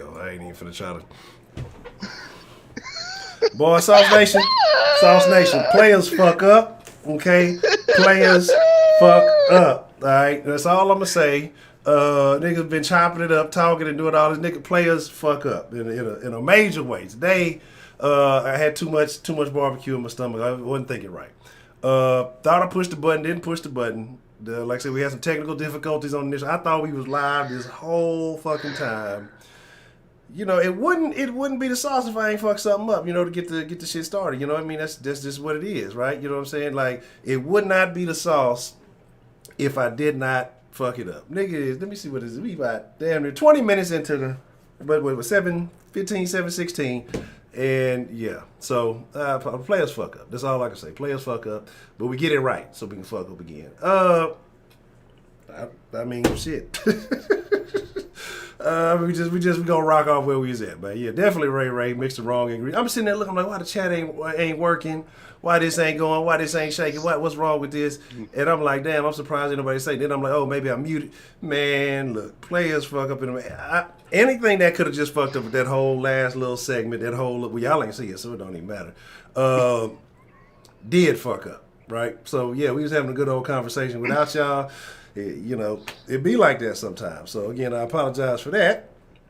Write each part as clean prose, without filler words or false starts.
hell. I ain't even finna try to. Boy, Sauce Nation, players fuck up, okay? Players fuck up, all right? That's all I'm gonna say. Niggas been chopping it up, talking and doing all this. Players fuck up in a major way. Today, I had too much barbecue in my stomach. I wasn't thinking right. Thought I pushed the button, didn't push the button. Like I said, we had some technical difficulties on this. I thought we was live this whole fucking time. You know, it wouldn't be the sauce if I ain't fuck something up, you know, to get the shit started. You know what I mean? That's just what it is, right? You know what I'm saying? Like, it would not be the sauce if I did not fuck it up. Nigga, let me see what it is. We about damn near 20 minutes into the, but what was 7:16. And yeah, so players fuck up. That's all I can say. Players fuck up, but we get it right so we can fuck up again. I mean, shit. we gonna rock off where we was at, man. Yeah, definitely Ray mixed the wrong ingredients. I'm sitting there looking like, why the chat ain't working? Why this ain't going? Why this ain't shaking? What's wrong with this? And I'm like, damn, I'm surprised ain't nobody say. Then I'm like, oh, maybe I'm muted. Man, look, players fuck up in the anything that could have just fucked up with that whole last little segment, that whole well, y'all ain't see it, so it don't even matter. Did fuck up, right? So yeah, we was having a good old conversation without y'all. You know, it be like that sometimes. So again, I apologize for that.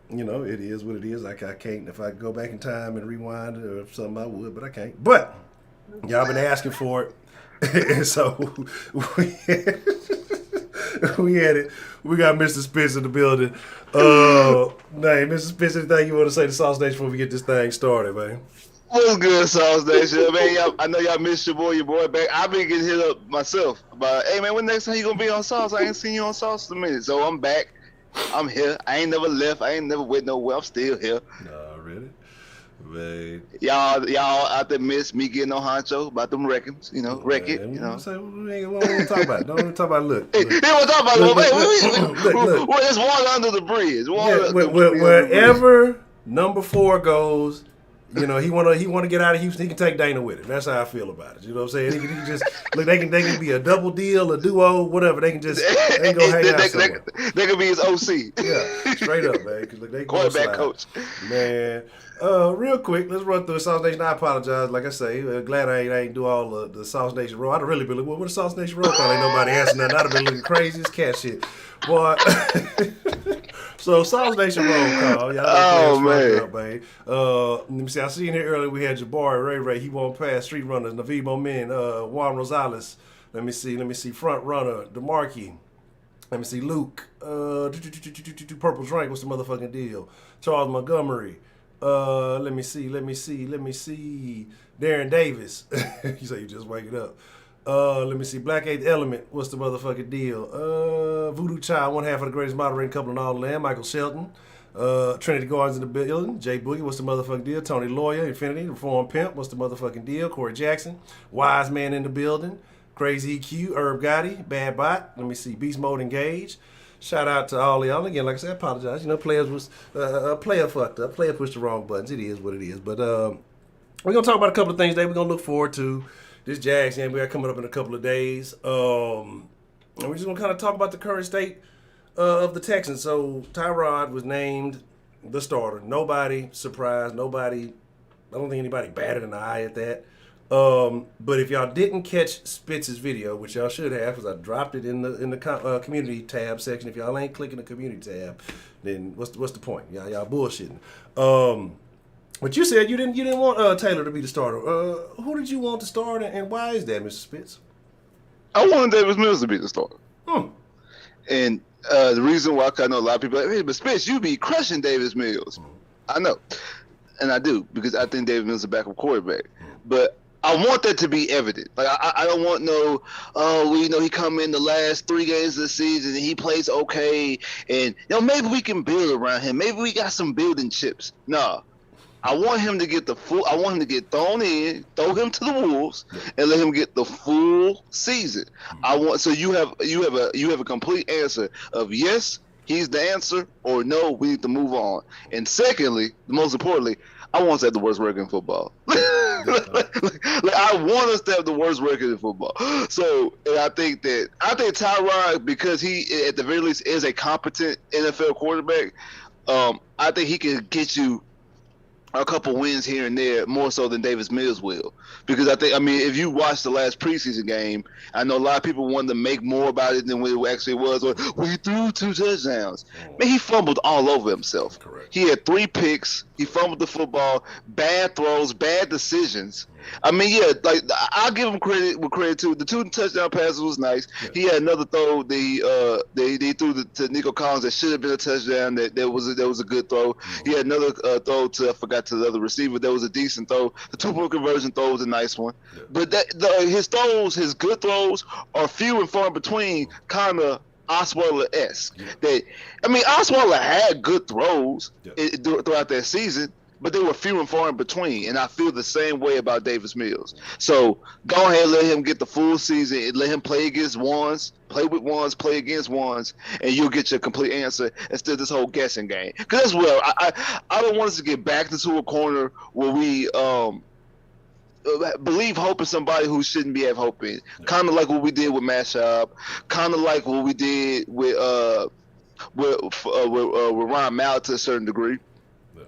You know, it is what it is. Like I can't, if I could go back in time and rewind it or something, I would, but I can't. But y'all been asking for it, and so we had it. We got Mr. Spitz in the building. Mr. Spitz, anything you want to say to Sauce Nation before we get this thing started, man? What's good, Sauce Nation? Man, I know y'all missed your boy back. I've been getting hit up myself about, hey man, when next time you gonna be on Sauce? I ain't seen you on Sauce in a minute. So I'm back. I'm here. I ain't never left. I ain't never went nowhere. I'm still here. Nah, really? Man. Y'all out there miss me getting on Honcho about them records, you know, wreck it, you know. We ain't gonna talk about it. Don't even talk about it. Look. They won't talk about it. Look. There's water under the bridge. Wherever number 4 goes, you know, he wanna get out of Houston. He can take Dana with him. That's how I feel about it. You know what I'm saying? He can just look. They can be a double deal, a duo, whatever. They can go hang out somewhere. They can be his OC. Yeah, straight up, man. Cause they quarterback coach. Man, real quick, let's run through the Sauce Nation. I apologize. Like I say, glad I ain't do all the Sauce Nation roll. I'd have really been like, well, what the Sauce Nation roll call? Ain't nobody answering nothing. I'd have been looking crazy as cat shit. Boy. So Sauce Nation roll call. Y'all man. Up, man. Let me see. I seen here earlier we had Jabari, Ray. He won't pass. Street Runners, Naveed Momin, Juan Rosales. Let me see. Front Runner, DeMarkey. Let me see. Luke. Purple Drink. What's the motherfucking deal? Charles Montgomery. Let me see. Darren Davis. You say you just waking up. Let me see. Black Eighth Element. What's the motherfucking deal? Voodoo Child, one half of the greatest moderating couple in all the land. Michael Shelton. Trinity Gardens in the building. Jay Boogie. What's the motherfucking deal? Tony Lawyer. Infinity. Reform Pimp. What's the motherfucking deal? Corey Jackson. Wise Man in the building. Crazy EQ. Herb Gotti. Bad Bot. Let me see. Beast Mode Engage. Shout out to all y'all. Again, like I said, I apologize. You know, players was player fucked up. Player pushed the wrong buttons. It is what it is. But we're gonna talk about a couple of things today. We're gonna look forward to this Jags game we got coming up in a couple of days. And we're just gonna kind of talk about the current state of the Texans. So Tyrod was named the starter. Nobody surprised. Nobody. I don't think anybody batted an eye at that. But if y'all didn't catch Spitz's video, which y'all should have, because I dropped it in the community tab section. If y'all ain't clicking the community tab, then what's the point? Y'all bullshitting. But you said you didn't want Taylor to be the starter. Who did you want to start, and why is that, Mr. Spitz? I wanted Davis Mills to be the starter. And the reason why, I know a lot of people are like, hey, but Spitz, you be crushing Davis Mills. I know. And I do, because I think Davis Mills is a backup quarterback. But I want that to be evident. Like I don't want he come in the last 3 games of the season and he plays okay, and maybe we can build around him. Maybe we got some building chips. No. I want him to get I want him to get thrown in, throw him to the Wolves, and let him get the full season. So you have a complete answer of yes, he's the answer, or no, we need to move on. And secondly, most importantly, I want us to have the worst record in football. I want us to have the worst record in football. So, and I think Tyrod, because he at the very least is a competent NFL quarterback, I think he can get you a couple wins here and there, more so than Davis Mills will. Because I mean, if you watch the last preseason game, I know a lot of people wanted to make more about it than what it actually was. Or, well, he threw 2 touchdowns. Man, he fumbled all over himself. Correct. He had 3 picks. He fumbled the football, bad throws, bad decisions. I mean, yeah, like I'll give him credit with credit too. The 2 touchdown passes was nice. Yeah. He had another throw. They threw to Nico Collins that should have been a touchdown. That was a good throw. Mm-hmm. He had another throw to, I forgot, to the other receiver. That was a decent throw. The 2-point conversion throw was a nice one. Yeah. But his throws, his good throws, are few and far between. Kind of Osweiler-esque. Yeah. That, I mean, Osweiler had good throws throughout that season, but they were few and far in between, and I feel the same way about Davis Mills. So go ahead and let him get the full season, and let him play against ones, play with ones, play against ones, and you'll get your complete answer instead of this whole guessing game. Because that's where I don't want us to get back into a corner where we believe hope in somebody who shouldn't be have hope in. Kind of like what we did with Mashab, kind of like what we did with Ryan Mallett to a certain degree.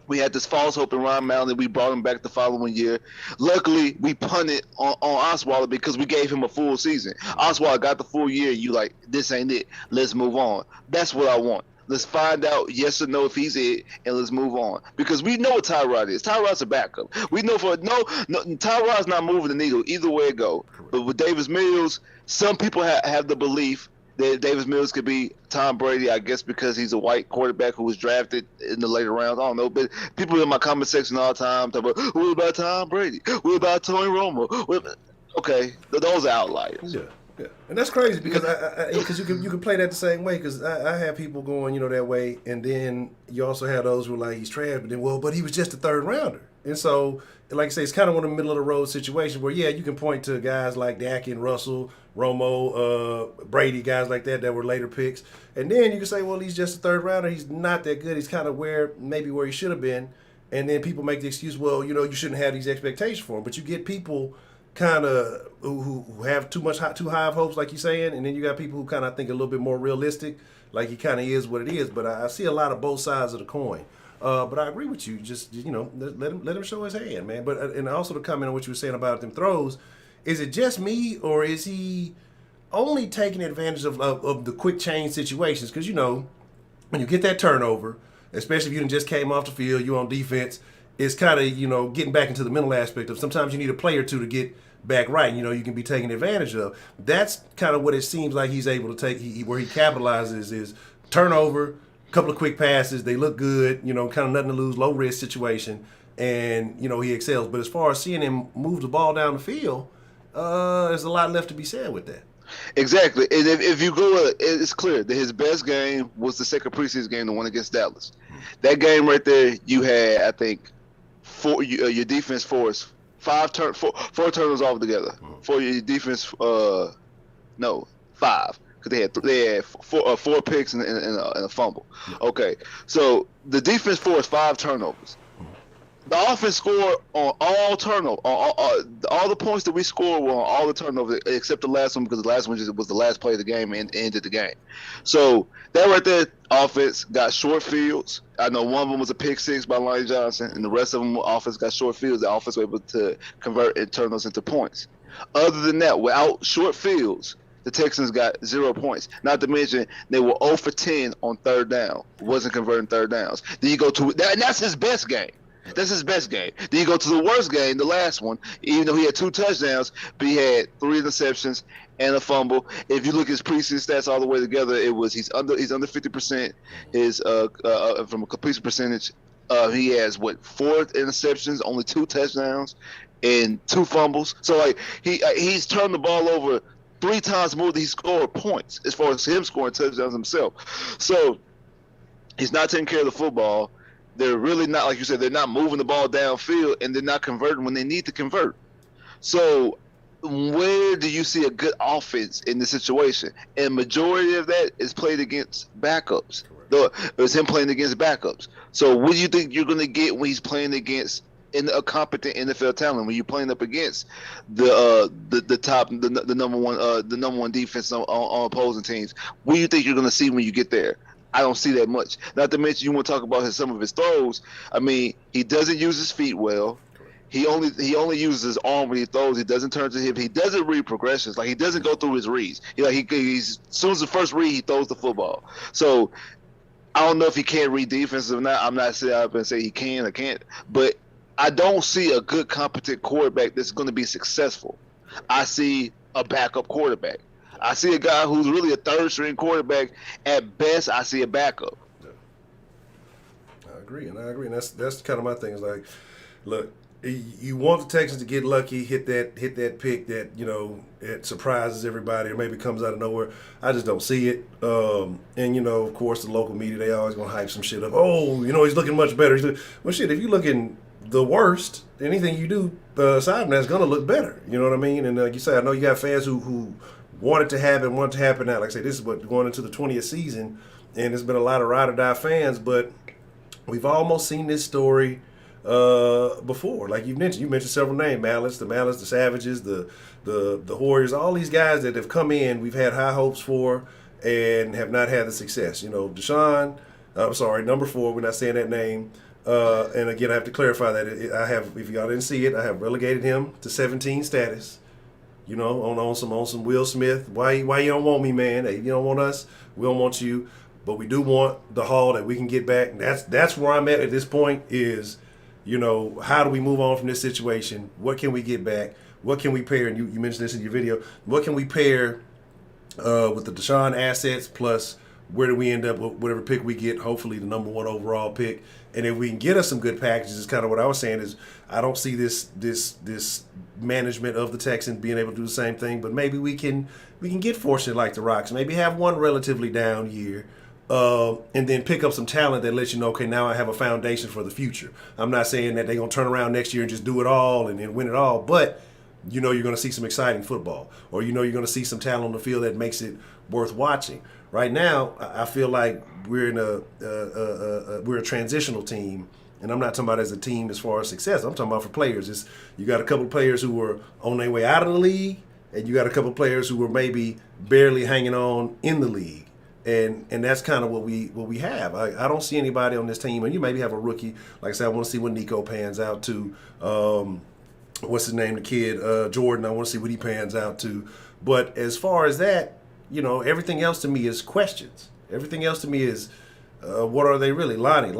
We had this false hope in Ryan Mallett, and we brought him back the following year. Luckily, we punted on Osweiler because we gave him a full season. Osweiler got the full year. You like, this ain't it. Let's move on. That's what I want. Let's find out yes or no if he's it, and let's move on. Because we know what Tyrod is. Tyrod's a backup. We know Tyrod's not moving the needle either way it go. But with Davis Mills, some people have the belief that Davis Mills could be Tom Brady, I guess, because he's a white quarterback who was drafted in the later rounds. I don't know, but people in my comment section all the time talk about, what about Tom Brady? What about Tony Romo? Okay, those are outliers. Yeah. Yeah, and that's crazy because because you can play that the same way. Because I have people going that way, and then you also have those who are like, he's trash, but then but he was just a 3rd rounder, and so like I say, it's kind of one of the middle of the road situation where you can point to guys like Dak and Russell, Romo, Brady, guys like that were later picks, and then you can say, well, he's just a 3rd rounder, he's not that good, he's kind of where he should have been, and then people make the excuse, well, you shouldn't have these expectations for him, but you get people kind of who have too high of hopes, like you're saying, and then you got people who kind of think a little bit more realistic, like he kind of is what it is. But I see a lot of both sides of the coin. But I agree with you. Just let him show his hand, man. But and also to comment on what you were saying about them throws, is it just me or is he only taking advantage of the quick change situations? Because when you get that turnover, especially if you just came off the field, you on defense, it's kind of getting back into the mental aspect of sometimes you need a play or two to get back right. You can be taken advantage of. That's kind of what it seems like he's able to take. Where he capitalizes is turnover, a couple of quick passes. They look good. Kind of nothing to lose, low risk situation, and he excels. But as far as seeing him move the ball down the field, there's a lot left to be said with that. Exactly, and if you go, it's clear that his best game was the second preseason game, the one against Dallas. That game right there, you had, I think, your defense forced four turnovers altogether. For your defense, 5, because they had 4 picks and a fumble. Okay, so the defense forced 5 turnovers. The offense scored on all turnovers. All the points that we scored were on all the turnovers except the last one, because the last one was the last play of the game and ended the game. So that right there, offense got short fields. I know one of them was a pick 6 by Lonnie Johnson, and the rest of them, offense got short fields. The offense was able to convert and turn those into points. Other than that, without short fields, the Texans got 0 points. Not to mention they were 0 for 10 on 3rd down. Wasn't converting 3rd downs. Then you go to that, and that's his best game. That's his best game. Then you go to the worst game, the last one. Even though he had 2 touchdowns, but he had 3 interceptions and a fumble. If you look at his preseason stats all the way together, he's under 50%. His from a completion percentage, he has 4 interceptions, only 2 touchdowns, and 2 fumbles. So like he's turned the ball over 3 times more than he scored points as far as him scoring touchdowns himself. So he's not taking care of the football. They're really not, like you said, they're not moving the ball downfield, and they're not converting when they need to convert. So where do you see a good offense in this situation? And majority of that is played against backups. It's him playing against backups. So what do you think you're going to get when he's playing against a competent NFL talent? When you're playing up against the number one defense on opposing teams, what do you think you're going to see when you get there? I don't see that much. Not to mention, you want to talk about some of his throws. I mean, he doesn't use his feet well. He only uses his arm when he throws. He doesn't turn to hip. He doesn't read progressions. Like, he doesn't go through his reads. He's as soon as the first read, he throws the football. So I don't know if he can't read defenses or not. I'm not saying up and say he can or can't, but I don't see a good, competent quarterback that's going to be successful. I see a backup quarterback. I see a guy who's really a third-string quarterback. At best, I see a backup. Yeah. I agree, and that's kind of my thing. Is like, look, you want the Texans to get lucky, hit that pick that, you know, it surprises everybody or maybe comes out of nowhere. I just don't see it. And, you know, of course, the local media, they always going to hype some shit up. Oh, you know, he's looking much better. Well, shit, if you're looking the worst, anything you do aside from that's going to look better. You know what I mean? And like you say, I know you got fans who want it to happen now. Like I say, this is going into the 20th season, and there's been a lot of ride or die fans, but we've almost seen this story before. Like you mentioned several names: the Malice, the Savages, the Warriors, all these guys that have come in, we've had high hopes for and have not had the success. You know, Deshaun, I'm sorry, number 4, we're not saying that name. And again, I have to clarify that if y'all didn't see it, I have relegated him to 17 status. You know, on some Will Smith. Why you don't want me, man? Hey, you don't want us, we don't want you. But we do want the haul that we can get back. And that's where I'm at this point is, you know, how do we move on from this situation? What can we get back? What can we pair? And you mentioned this in your video. What can we pair with the Deshaun assets plus where do we end up with whatever pick we get, hopefully the number 1 overall pick. And if we can get us some good packages, is kind of what I was saying is I don't see this management of the Texans being able to do the same thing, but maybe we can get fortunate like the Rocks, maybe have one relatively down year, and then pick up some talent that lets you know, okay, now I have a foundation for the future. I'm not saying that they're going to turn around next year and just do it all and win it all, but you know you're going to see some exciting football, or you know you're going to see some talent on the field that makes it worth watching. Right now, I feel like we're in we're a transitional team, and I'm not talking about as a team as far as success. I'm talking about for players. You got a couple of players who were on their way out of the league, and you got a couple of players who were maybe barely hanging on in the league, and that's kind of what we have. I don't see anybody on this team, and you maybe have a rookie. Like I said, I want to see what Nico pans out to. What's his name? The kid, Jordan. I want to see what he pans out to. But as far as that, you know, everything else to me is questions. Everything else to me is, what are they really? Lonnie,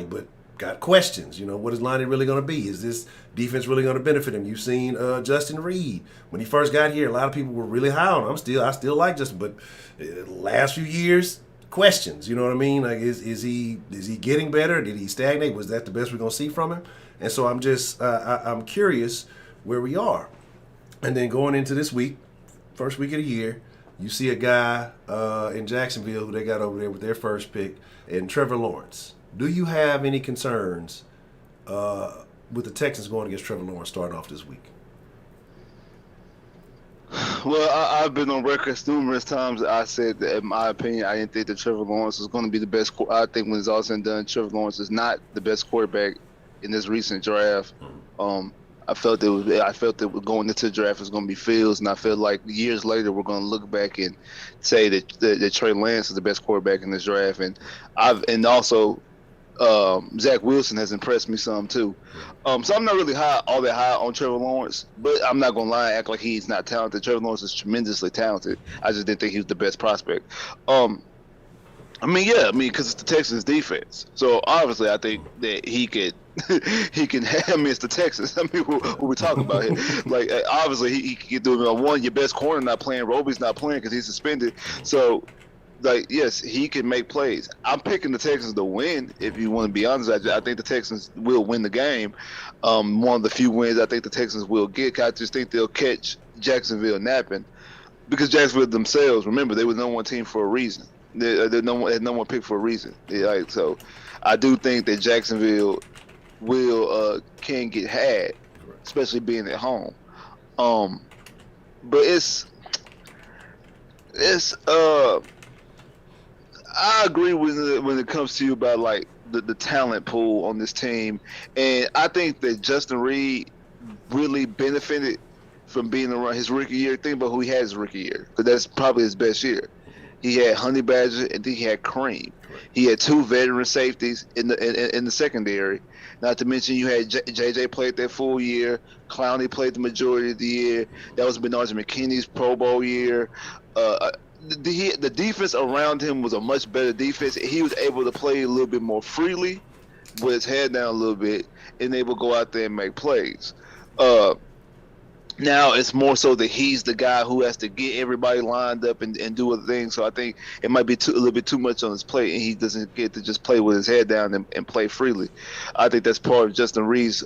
but got questions. You know, what is Lonnie really going to be? Is this defense really going to benefit him? You've seen Justin Reed. When he first got here, a lot of people were really high on him. I still like Justin, but last few years, questions. You know what I mean? Like, is he getting better? Did he stagnate? Was that the best we're going to see from him? And so I'm curious where we are. And then going into this week, first week of the year, you see a guy in Jacksonville who they got over there with their first pick, and Trevor Lawrence. Do you have any concerns with the Texans going against Trevor Lawrence starting off this week? Well, I've been on record numerous times. I said that, in my opinion, I didn't think that Trevor Lawrence was going to be the best. I think when it's all said and done, Trevor Lawrence is not the best quarterback in this recent draft. I felt that going into the draft was going to be Fields, and I felt like years later we're going to look back and say that Trey Lance is the best quarterback in this draft, and also Zach Wilson has impressed me some too. So I'm not really all that high on Trevor Lawrence, but I'm not going to lie and act like he's not talented. Trevor Lawrence is tremendously talented. I just didn't think he was the best prospect. Because it's the Texans defense. So obviously, I think that he can miss the Texans. I mean, what we're talking about here. Like, obviously, he can do it on one. Your best corner not playing. Roby's not playing because he's suspended. So, like, yes, he can make plays. I'm picking the Texans to win. If you want to be honest, I think the Texans will win the game. One of the few wins I think the Texans will get. I just think they'll catch Jacksonville napping, because Jacksonville themselves, remember, they were the number 1 team for a reason. They're no one picked for a reason. So I do think that Jacksonville can get had, especially being at home. But I agree when it comes to you about like the talent pool on this team, and I think that Justin Reed really benefited from being around his rookie year. Think about who he had his rookie year, because that's probably his best year. He had Honey Badger, and then he had Cream. Right. He had 2 veteran safeties in the secondary. Not to mention you had JJ played that full year. Clowney played the majority of the year. That was Bernard McKinney's Pro Bowl year. The defense around him was a much better defense. He was able to play a little bit more freely with his head down a little bit and able to go out there and make plays. Now it's more so that he's the guy who has to get everybody lined up and do other things. So I think it might be a little bit too much on his plate, and he doesn't get to just play with his head down and play freely. I think that's part of Justin Reed's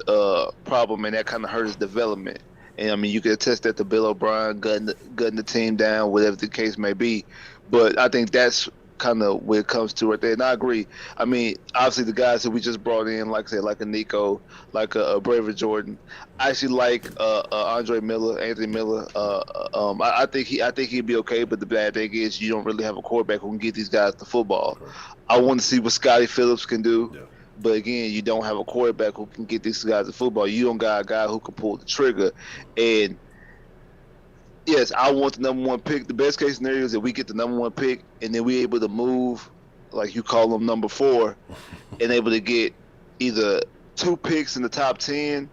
problem, and that kind of hurt his development. And I mean, you could attest that to Bill O'Brien gutting the team down, whatever the case may be. But I think that's kind of where it comes to right there. And I agree. I mean, obviously the guys that we just brought in, like I said, like a Nico, like a Braver Jordan. I actually like Anthony Miller. I think he'd be okay. But the bad thing is you don't really have a quarterback who can get these guys the football. I want to see what Scotty Phillips can do. Yeah. But again, you don't have a quarterback who can get these guys the football. You don't got a guy who can pull the trigger. And yes, I want the number 1 pick. The best case scenario is that we get the number 1 pick, and then we're able to move, like you call them, number 4, and able to get either 2 picks in the top 10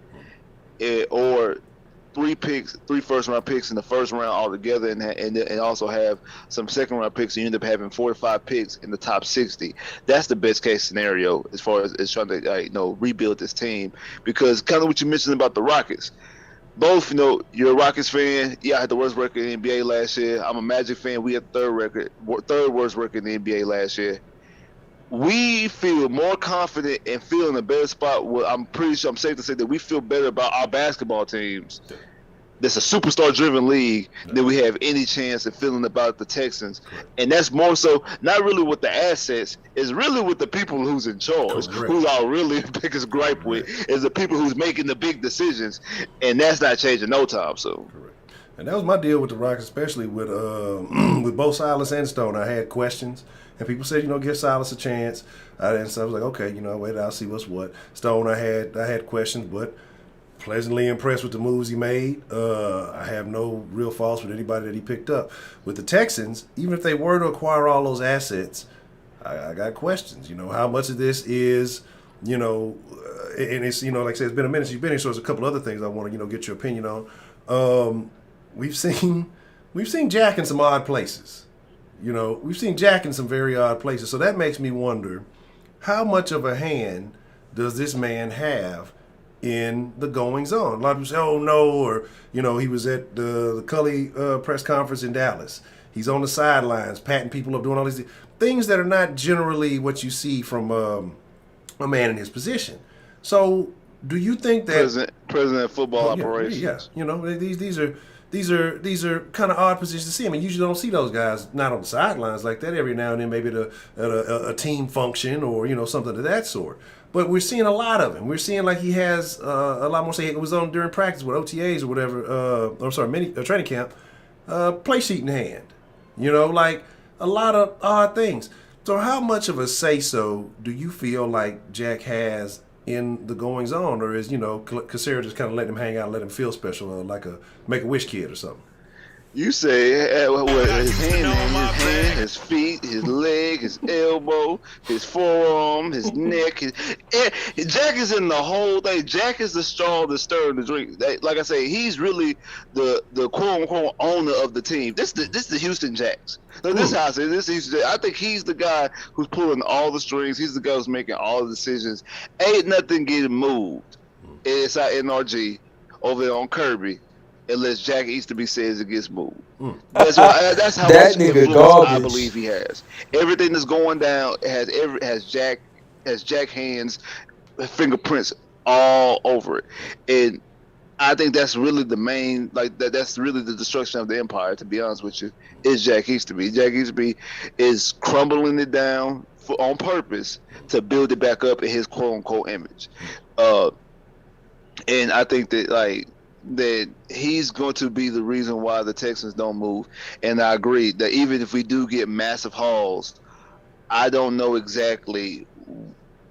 or 3 first-round picks in the first round altogether, and also have some second-round picks, and you end up having 4 or 5 picks in the top 60. That's the best-case scenario as far as trying to rebuild this team. Because kind of what you mentioned about the Rockets, both, you're a Rockets fan. Yeah, I had the worst record in the NBA last year. I'm a Magic fan. We had third worst record in the NBA last year. We feel more confident and feel in a better spot. Well, I'm pretty sure I'm safe to say that we feel better about our basketball teams. That's a superstar-driven league than we have any chance of feeling about the Texans. And that's more so not really with the assets, it's really with the people who's in charge, who our really biggest gripe with is the people who's making the big decisions, and that's not changing no time soon. And that was my deal with the Rockets, especially with both Silas and Stone. I had questions, and people said, give Silas a chance. So I was like, okay, wait, I'll see what's what. Stone, I had questions, but pleasantly impressed with the moves he made. I have no real faults with anybody that he picked up. With the Texans, even if they were to acquire all those assets, I got questions. How much of this is, and it's, like I said, it's been a minute since you've been here, so there's a couple other things I want to, get your opinion on. We've seen Jack in some odd places. We've seen Jack in some very odd places. So that makes me wonder, how much of a hand does this man have in the goings on? A lot of people say, oh no, or he was at the Cully press conference in Dallas. He's on the sidelines, patting people up, doing all these things that are not generally what you see from a man in his position. So, do you think that president of football operations? Yeah, these are kind of odd positions to see. I mean, usually don't see those guys not on the sidelines like that. Every now and then, maybe at a team function or something of that sort. But we're seeing a lot of him. We're seeing like he has a lot more. Say it was on during practice with OTAs or whatever. Training camp, play sheet in hand. Like a lot of odd things. So how much of a say-so do you feel like Jack has in the goings on, or is Cassera just kind of letting him hang out, and let him feel special, like a Make-A-Wish kid or something? You say his hand, his feet, his leg, his elbow, his forearm, his neck. Jack is in the whole thing. Jack is the straw that's stirring the drink. Like I say, he's really the quote unquote owner of the team. This the Houston Jacks. So this house, I think he's the guy who's pulling all the strings. He's the guy who's making all the decisions. Ain't nothing getting moved. It's our NRG over there on Kirby, unless Jack Easterby says it gets moved. That's how that much influence I believe he has. Everything that's going down has Jack hands, fingerprints all over it, and I think that's really the main, that's really the destruction of the empire. To be honest with you, is Jack Easterby. Jack Easterby is crumbling it down on purpose to build it back up in his quote unquote image, and I think that he's going to be the reason why the Texans don't move. And I agree that even if we do get massive hauls, I don't know exactly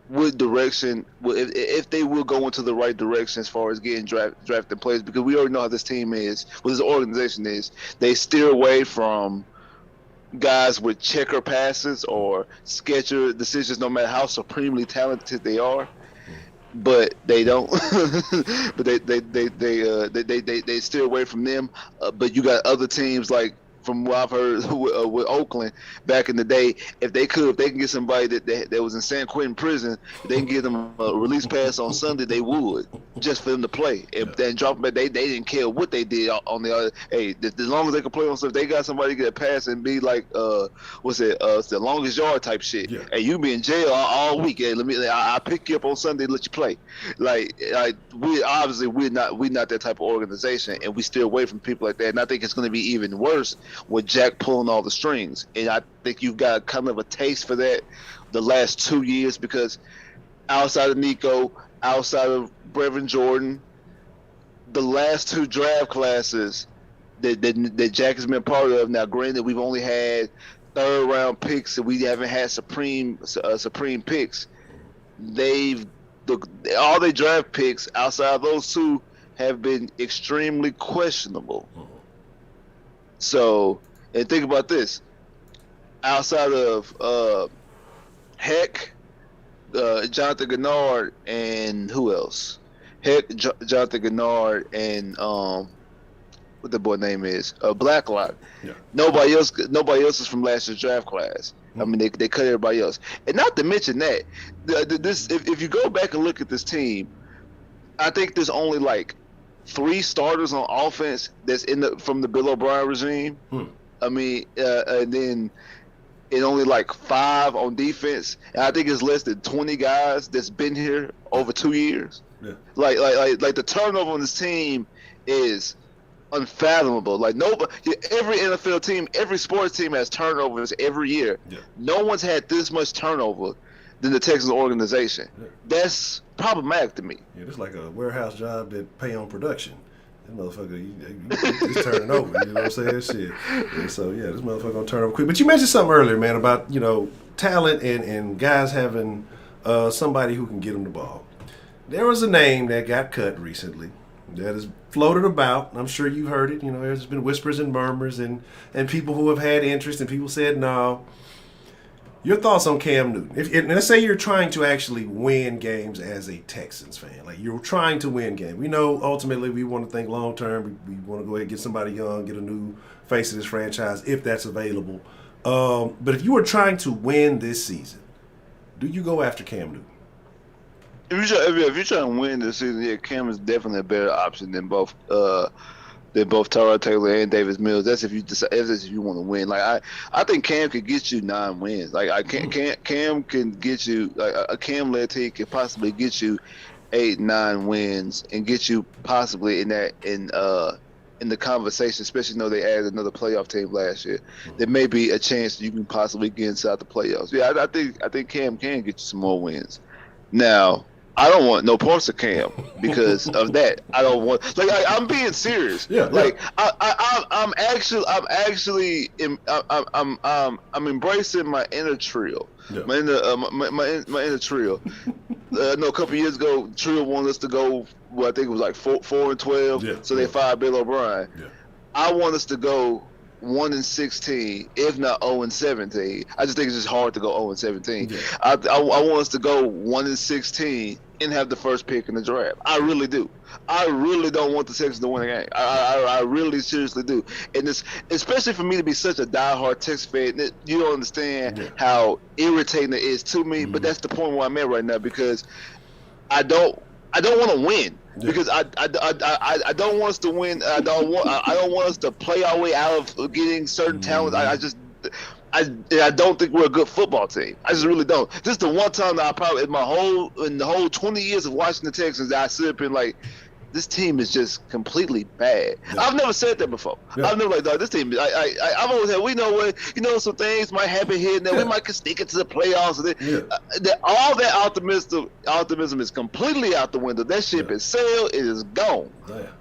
what direction, if they will go into the right direction as far as getting drafted players, because we already know how this team is, what this organization is. They steer away from guys with checker passes or sketcher decisions, no matter how supremely talented they are. But they don't. But they steer away from them. But you got other teams like, from what I've heard with Oakland back in the day, if they can get somebody that was in San Quentin prison, if they can give them a release pass on Sunday, they would, just for them to play. If they drop them, they didn't care what they did on the other. Hey, as long as they can play on stuff, they got somebody to get a pass and be like, it's the longest yard type shit. Yeah. Hey, you be in jail all week. Hey, I pick you up on Sunday, let you play. Like we're not that type of organization, and we steer away from people like that. And I think it's going to be even worse with Jack pulling all the strings. And I think you've got kind of a taste for that the last 2 years, because outside of Nico, outside of Brevin Jordan, the last 2 draft classes that Jack has been part of. Now, granted, we've only had third-round picks, and we haven't had supreme picks. All their draft picks outside of those 2 have been extremely questionable. So, and think about this: outside of Heck, Jonathan Gennard, and who else? Heck, Jonathan Gennard, and what the boy name is? Blacklock. Yeah. Nobody else is from last year's draft class. I mean, they cut everybody else. And not to mention that, if you go back and look at this team, I think there's only like 3 starters on offense that's from the Bill O'Brien regime. I mean, and then and only like 5 on defense. And I think it's less than 20 guys that's been here over 2 years. Yeah. Like the turnover on this team is unfathomable. Like every NFL team, every sports team has turnovers every year. Yeah. No one's had this much turnover than the Texans organization. Yeah. That's problematic to me. Yeah, it's like a warehouse job that pay on production. This motherfucker, he's turning over. You know what I'm saying? Shit. And so yeah, this motherfucker gonna turn over quick. But you mentioned something earlier, man, about talent and guys having somebody who can get them the ball. There was a name that got cut recently that has floated about. I'm sure you've heard it. There's been whispers and murmurs and people who have had interest, and people said no. Your thoughts on Cam Newton? And let's say you're trying to actually win games as a Texans fan. Like, you're trying to win games. We know ultimately we want to think long term. We want to go ahead and get somebody young, get a new face of this franchise if that's available. But if you were trying to win this season, do you go after Cam Newton? If you're trying to win this season, yeah, Cam is definitely a better option than both Tyrod Taylor and Davis Mills. That's if you want to win. Like I think Cam could get you 9 wins. Like Cam can get you, like a Cam-led team could possibly get you 8-9 wins and get you possibly in the conversation. Especially though they added another playoff team last year. There may be a chance you can possibly get inside the playoffs. Yeah, I think Cam can get you some more wins. Now, I don't want no parts of Cam because of that. I don't want, I'm being serious. Yeah. Like I'm embracing my inner trio. Yeah. My inner trio. No, a couple years ago, Trio wanted us to go. Well, I think it was like 4-12. Yeah. So they fired Bill O'Brien. Yeah. I want us to go 1-16, if not 0-17. I just think it's just hard to go 0-17. Yeah. I want us to go 1-16 and have the first pick in the draft. I really do. I really don't want the Texans to win a game. I really seriously do. And it's especially for me to be such a diehard Texas fan. You don't understand how irritating it is to me. But that's the point where I'm at right now, because I don't want to win. Yeah. Because I don't want us to win. I don't want us to play our way out of getting certain talent. I don't think we're a good football team. I just really don't. This is the one time that I probably in the whole 20 years of watching the Texans that I sit up and like, this team is just completely bad. Yeah. I've never said that before. Yeah. I've never dog, this team. I've always said, we know what, some things might happen here and there. We might sneak into the playoffs. All that optimism is completely out the window. That ship is sailed. It is gone. Yeah.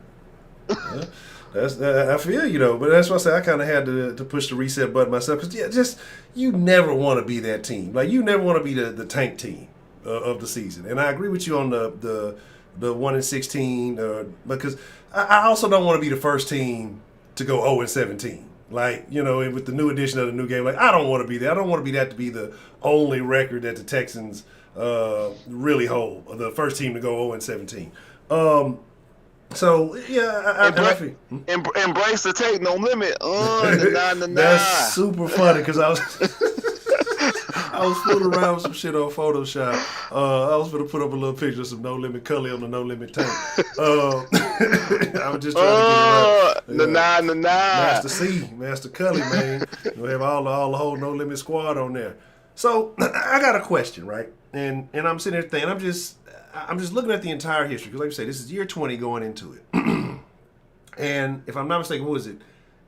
I feel but that's why I say I kind of had to push the reset button myself, because you never want to be that team. Like, you never want to be the tank team of the season. And I agree with you on the 1-16, because I also don't want to be the first team to go 0-17. Like, with the new edition of the new game, like, I don't want to be there. I don't want to be that to be the only record that the Texans really hold. The first team to go 0-17. So, yeah, embrace the take, no limit. Nah. That's super funny because I was I was fooling around with some shit on Photoshop. I was going to put up a little picture of some No Limit Cully on the No Limit tank. I was just trying to get it right. Nah. Master Cully, man. We have all the whole No Limit squad on there. So I got a question, right? And I'm sitting there thinking, I'm just looking at the entire history because, like you say, this is year 20 going into it. And if I'm not mistaken, what was it?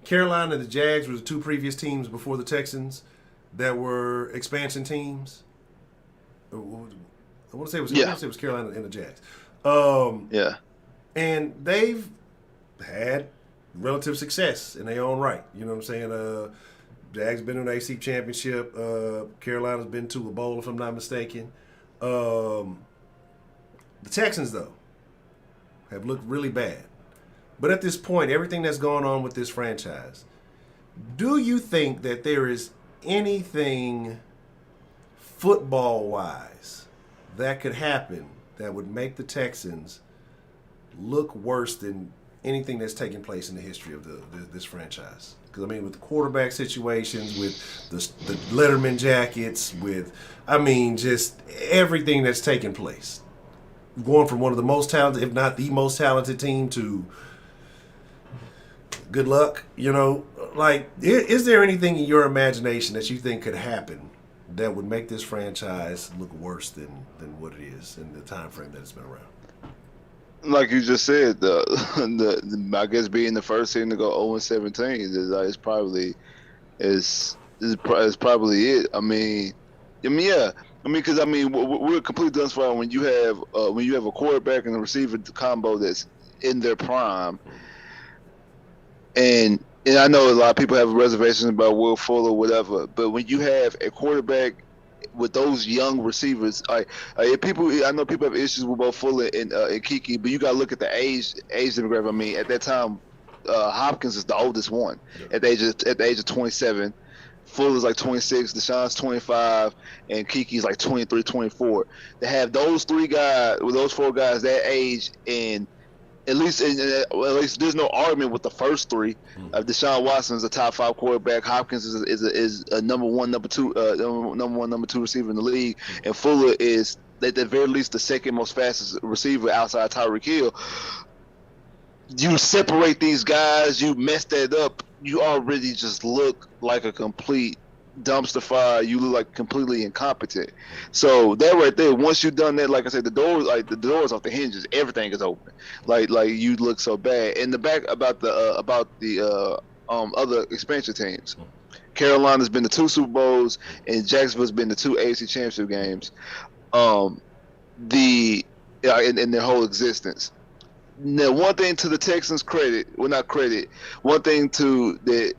Carolina and the Jags were the two previous teams before the Texans that were expansion teams. I want to say it was Carolina and the Jags. Yeah. And they've had relative success in their own right. You know what I'm saying? Jags been in the AC Championship. Carolina's been to a bowl, if I'm not mistaken. The Texans, though, have looked really bad. But at this point, everything that's going on with this franchise, do you think that there is anything football-wise that could happen that would make the Texans look worse than anything that's taken place in the history of this franchise? Because, with the quarterback situations, with the Letterman jackets, with, just everything that's taken place. Going from one of the most talented, if not the most talented team to good luck, is there anything in your imagination that you think could happen that would make this franchise look worse than what it is in the time frame that it's been around? Like you just said, I guess being the first team to go 0-17 is probably it. Because we're completely done for when you have a quarterback and a receiver combo that's in their prime, and I know a lot of people have reservations about Will Fuller or whatever, but when you have a quarterback with those young receivers, I know people have issues with both Fuller and Kiki, but you got to look at the age demographic. At that time, Hopkins is the oldest one at the age of 27. Fuller's like 26, Deshaun's 25, and Kiki's like 23, 24. To have those four guys that age, and at least there's no argument with the first three. Deshaun Watson is a top 5 quarterback. Hopkins is a number one, number two receiver in the league, and Fuller is at the very least the second most fastest receiver outside Tyreek Hill. You separate these guys, you mess that up, you already just look like a complete dumpster fire. You look like completely incompetent. So that right there, once you've done that, like I said, the doors off the hinges, everything is open. Like you look so bad. And the back about the other expansion teams. Carolina's been to 2 Super Bowls, and Jacksonville's been to 2 AFC Championship games. In their whole existence. Now, one thing to the Texans' credit, well, not credit, one thing that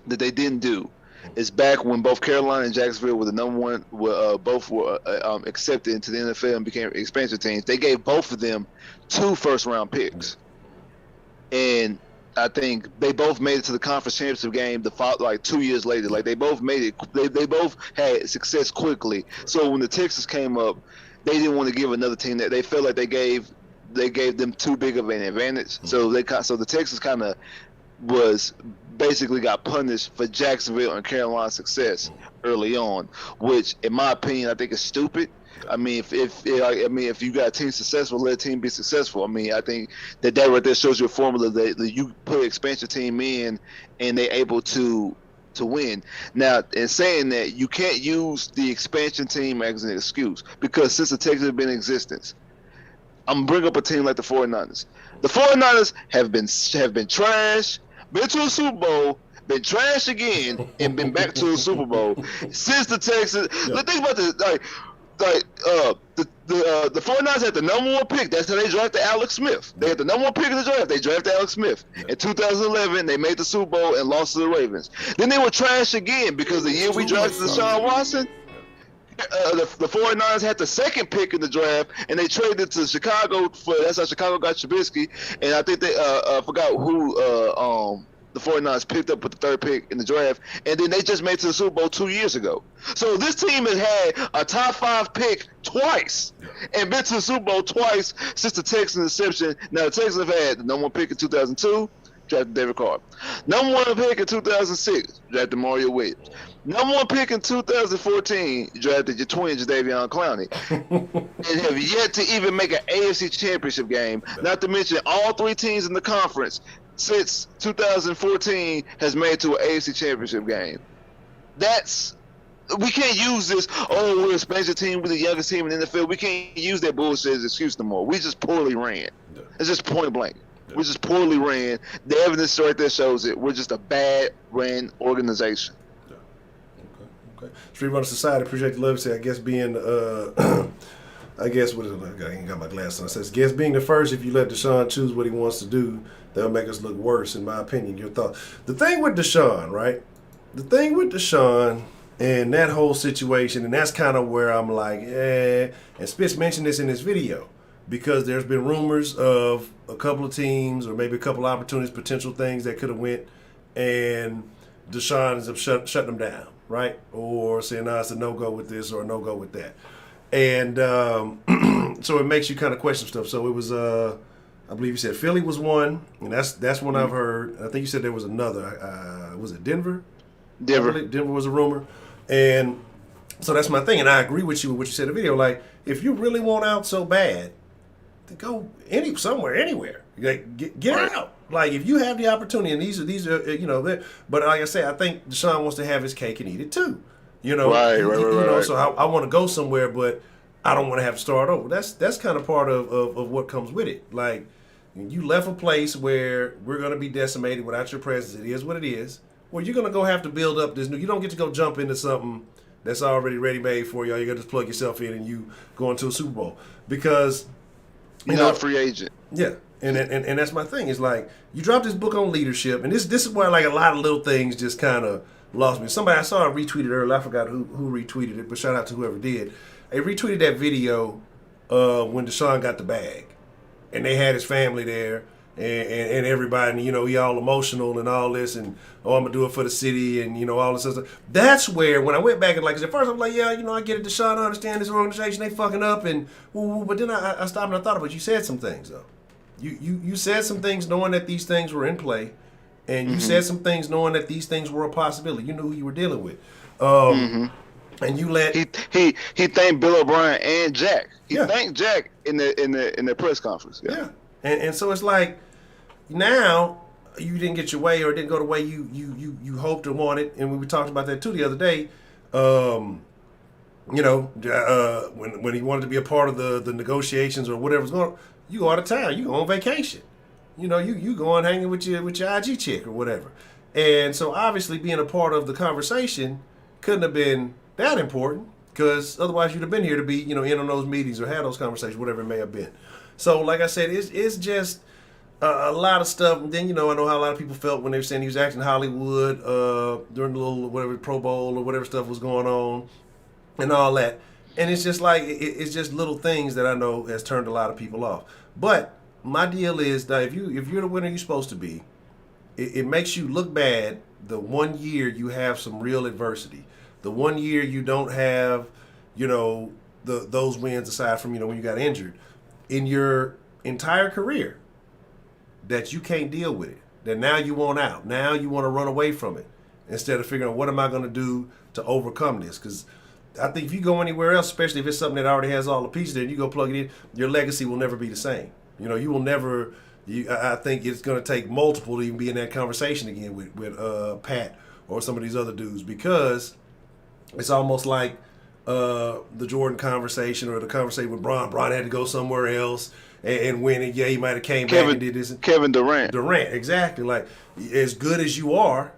they didn't do is back when both Carolina and Jacksonville were the number one, both were accepted into the NFL and became expansion teams. They gave both of them 2 first-round picks, and I think they both made it to the conference championship game 2 years later. Like they both made it. They both had success quickly. So when the Texans came up, they didn't want to give another team that they felt like they gave them too big of an advantage. So the Texans kind of was basically got punished for Jacksonville and Carolina's success early on, which in my opinion I think is stupid. If you got a team successful, let a team be successful. I think that right there shows you a formula that you put an expansion team in and they're able to win. Now, in saying that, you can't use the expansion team as an excuse, because since the Texans have been in existence, I'm bring up a team like the 49ers. The 49ers have been trash, been to a Super Bowl, been trash again, and been back to a Super Bowl since the Texans. Yeah. Think about this, the 49ers had the number 1 pick. That's how they drafted Alex Smith. They had the number 1 pick in the draft. They drafted Alex Smith. In 2011, they made the Super Bowl and lost to the Ravens. Then they were trash again because the year we drafted Deshaun Watson, the 49ers had the 2nd pick in the draft, and they traded to Chicago that's how Chicago got Trubisky. And I think they I forgot who the 49ers picked up with the third pick in the draft, and then they just made it to the Super Bowl 2 years ago. So this team has had a top 5 pick twice and been to the Super Bowl twice since the Texans' inception. Now, the Texans have had the number 1 pick in 2002, drafted David Carr. Number 1 pick in 2006, drafted Mario Williams. Number 1 pick in 2014, drafted your twin, Jadeveon Clowney. And have yet to even make an AFC Championship game, not to mention all 3 teams in the conference since 2014 has made to an AFC Championship game. We can't use this, we're an expansion team, we're the youngest team in the NFL. We can't use that bullshit as an excuse no more. We just poorly ran. Yeah. It's just point blank. Yeah. We just poorly ran. The evidence right there shows it. We're just a bad ran organization. Yeah. Okay. Street Runner Society, appreciate the love. Say, I guess being, I guess, what is it? I ain't got my glasses on. It says, guess being the first, if you let Deshaun choose what he wants to do, that'll make us look worse, in my opinion. Your thought. The thing with Deshaun, right? The thing with Deshaun and that whole situation, and that's kind of where I'm like, and Spitz mentioned this in his video, because there's been rumors of a couple of teams or maybe a couple of opportunities, potential things that could have went, and Deshaun ends up shutting them down, right? Or saying, no, it's a no-go with this or a no-go with that. And so it makes you kind of question stuff. So it was, I believe you said Philly was one, and that's one I've heard. I think you said there was another. Was it Denver? Denver was a rumor. And so that's my thing. And I agree with you with what you said in the video. Like, if you really want out so bad, then go somewhere, anywhere. Like, get out. Like, if you have the opportunity, and these are you know, but like I said, I think Deshaun wants to have his cake and eat it too. You know, right. So I want to go somewhere, but I don't want to have to start over. That's kind of part of what comes with it. Like, you left a place where we're going to be decimated without your presence. It is what it is. Well, you're going to go have to build up this new. You don't get to go jump into something that's already ready-made for you. You got to just plug yourself in and you go into a Super Bowl. Because you're not a free agent. Yeah. And that's my thing. It's like, you dropped this book on leadership, and this is where like a lot of little things just kind of lost me. Somebody I saw retweeted earlier. I forgot who retweeted it, but shout out to whoever did. They retweeted that video when Deshaun got the bag, and they had his family there and everybody. And, you know, he all emotional and all this, and I'm gonna do it for the city, and you know all this stuff. That's where when I went back and like, 'cause at first I'm like, yeah, you know, I get it, Deshaun. I understand this organization, they fucking up, and but then I stopped and I thought about it. You said some things though. You said some things knowing that these things were in play. And you said some things knowing that these things were a possibility. You knew who you were dealing with. And you let he thanked Bill O'Brien and Jack. He thanked Jack in the press conference. Yeah. And so it's like, now you didn't get your way or it didn't go the way you hoped or wanted. And we talked about that too the other day. You know, when he wanted to be a part of the negotiations or whatever's going on, you go out of town, you go on vacation. You know, you go on hanging with your IG chick or whatever. And so obviously being a part of the conversation couldn't have been that important, because otherwise you'd have been here to be, you know, in on those meetings or have those conversations, whatever it may have been. So like I said, it's just a lot of stuff. And then, you know, I know how a lot of people felt when they were saying he was acting Hollywood during the little whatever Pro Bowl or whatever stuff was going on and all that. And it's just like, it's just little things that I know has turned a lot of people off. But my deal is that if you're the winner you're supposed to be, it makes you look bad the 1 year you have some real adversity. The 1 year you don't have, you know, those wins aside from, you know, when you got injured. In your entire career, that you can't deal with it. That now you want out. Now you want to run away from it. Instead of figuring out what am I going to do to overcome this. Because I think if you go anywhere else, especially if it's something that already has all the pieces there, and you go plug it in, your legacy will never be the same. You know, you will never. I think it's going to take multiple to even be in that conversation again with Pat or some of these other dudes, because it's almost like the Jordan conversation or the conversation with Bron. Bron had to go somewhere else and win it. Yeah, he might have came back and did this. Kevin Durant. Durant, exactly. Like, as good as you are,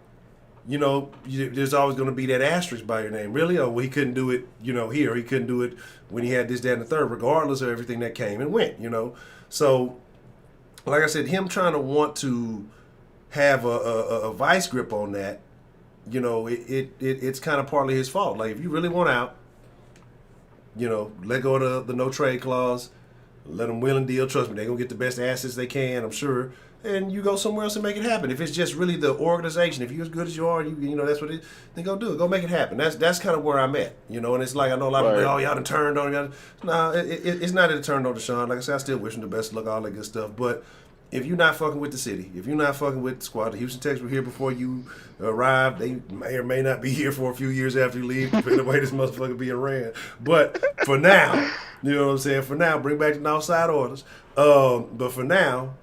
you know, there's always going to be that asterisk by your name. Really? Oh, well, he couldn't do it, you know, here. He couldn't do it when he had this, that, and the third, regardless of everything that came and went, you know. So, like I said, him trying to want to have a vice grip on that, you know, it's kind of partly his fault. Like, if you really want out, you know, let go of the no trade clause, Let them will and deal. Trust me, they're going to get the best assets they can, I'm sure. And you go somewhere else and make it happen. If it's just really the organization, if you're as good as you are, you know that's what it is, then go do it. Go make it happen. That's kind of where I'm at. And it's like I know a lot of people, y'all done turned on y'all. Nah, it's not that it turned on Deshaun. Like I said, I still wish him the best of luck, all that good stuff. But if you're not fucking with the city, if you're not fucking with the squad, the Houston Texans were here before you arrived. They may or may not be here for a few years after you leave, depending on the way this motherfucker being ran. But for now, you know what I'm saying? For now, bring back the outside orders. But for now,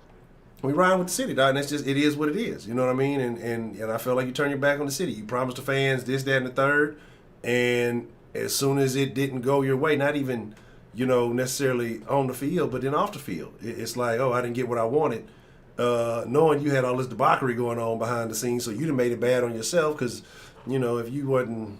we ride with the city, dog, and it is what it is. You know what I mean? And I feel like you turn your back on the city. You promised the fans this, that, and the third, and as soon as it didn't go your way, not even, necessarily on the field, but then off the field, it's like, oh, I didn't get what I wanted, knowing you had all this debauchery going on behind the scenes, so you done made it bad on yourself, because, if you wasn't,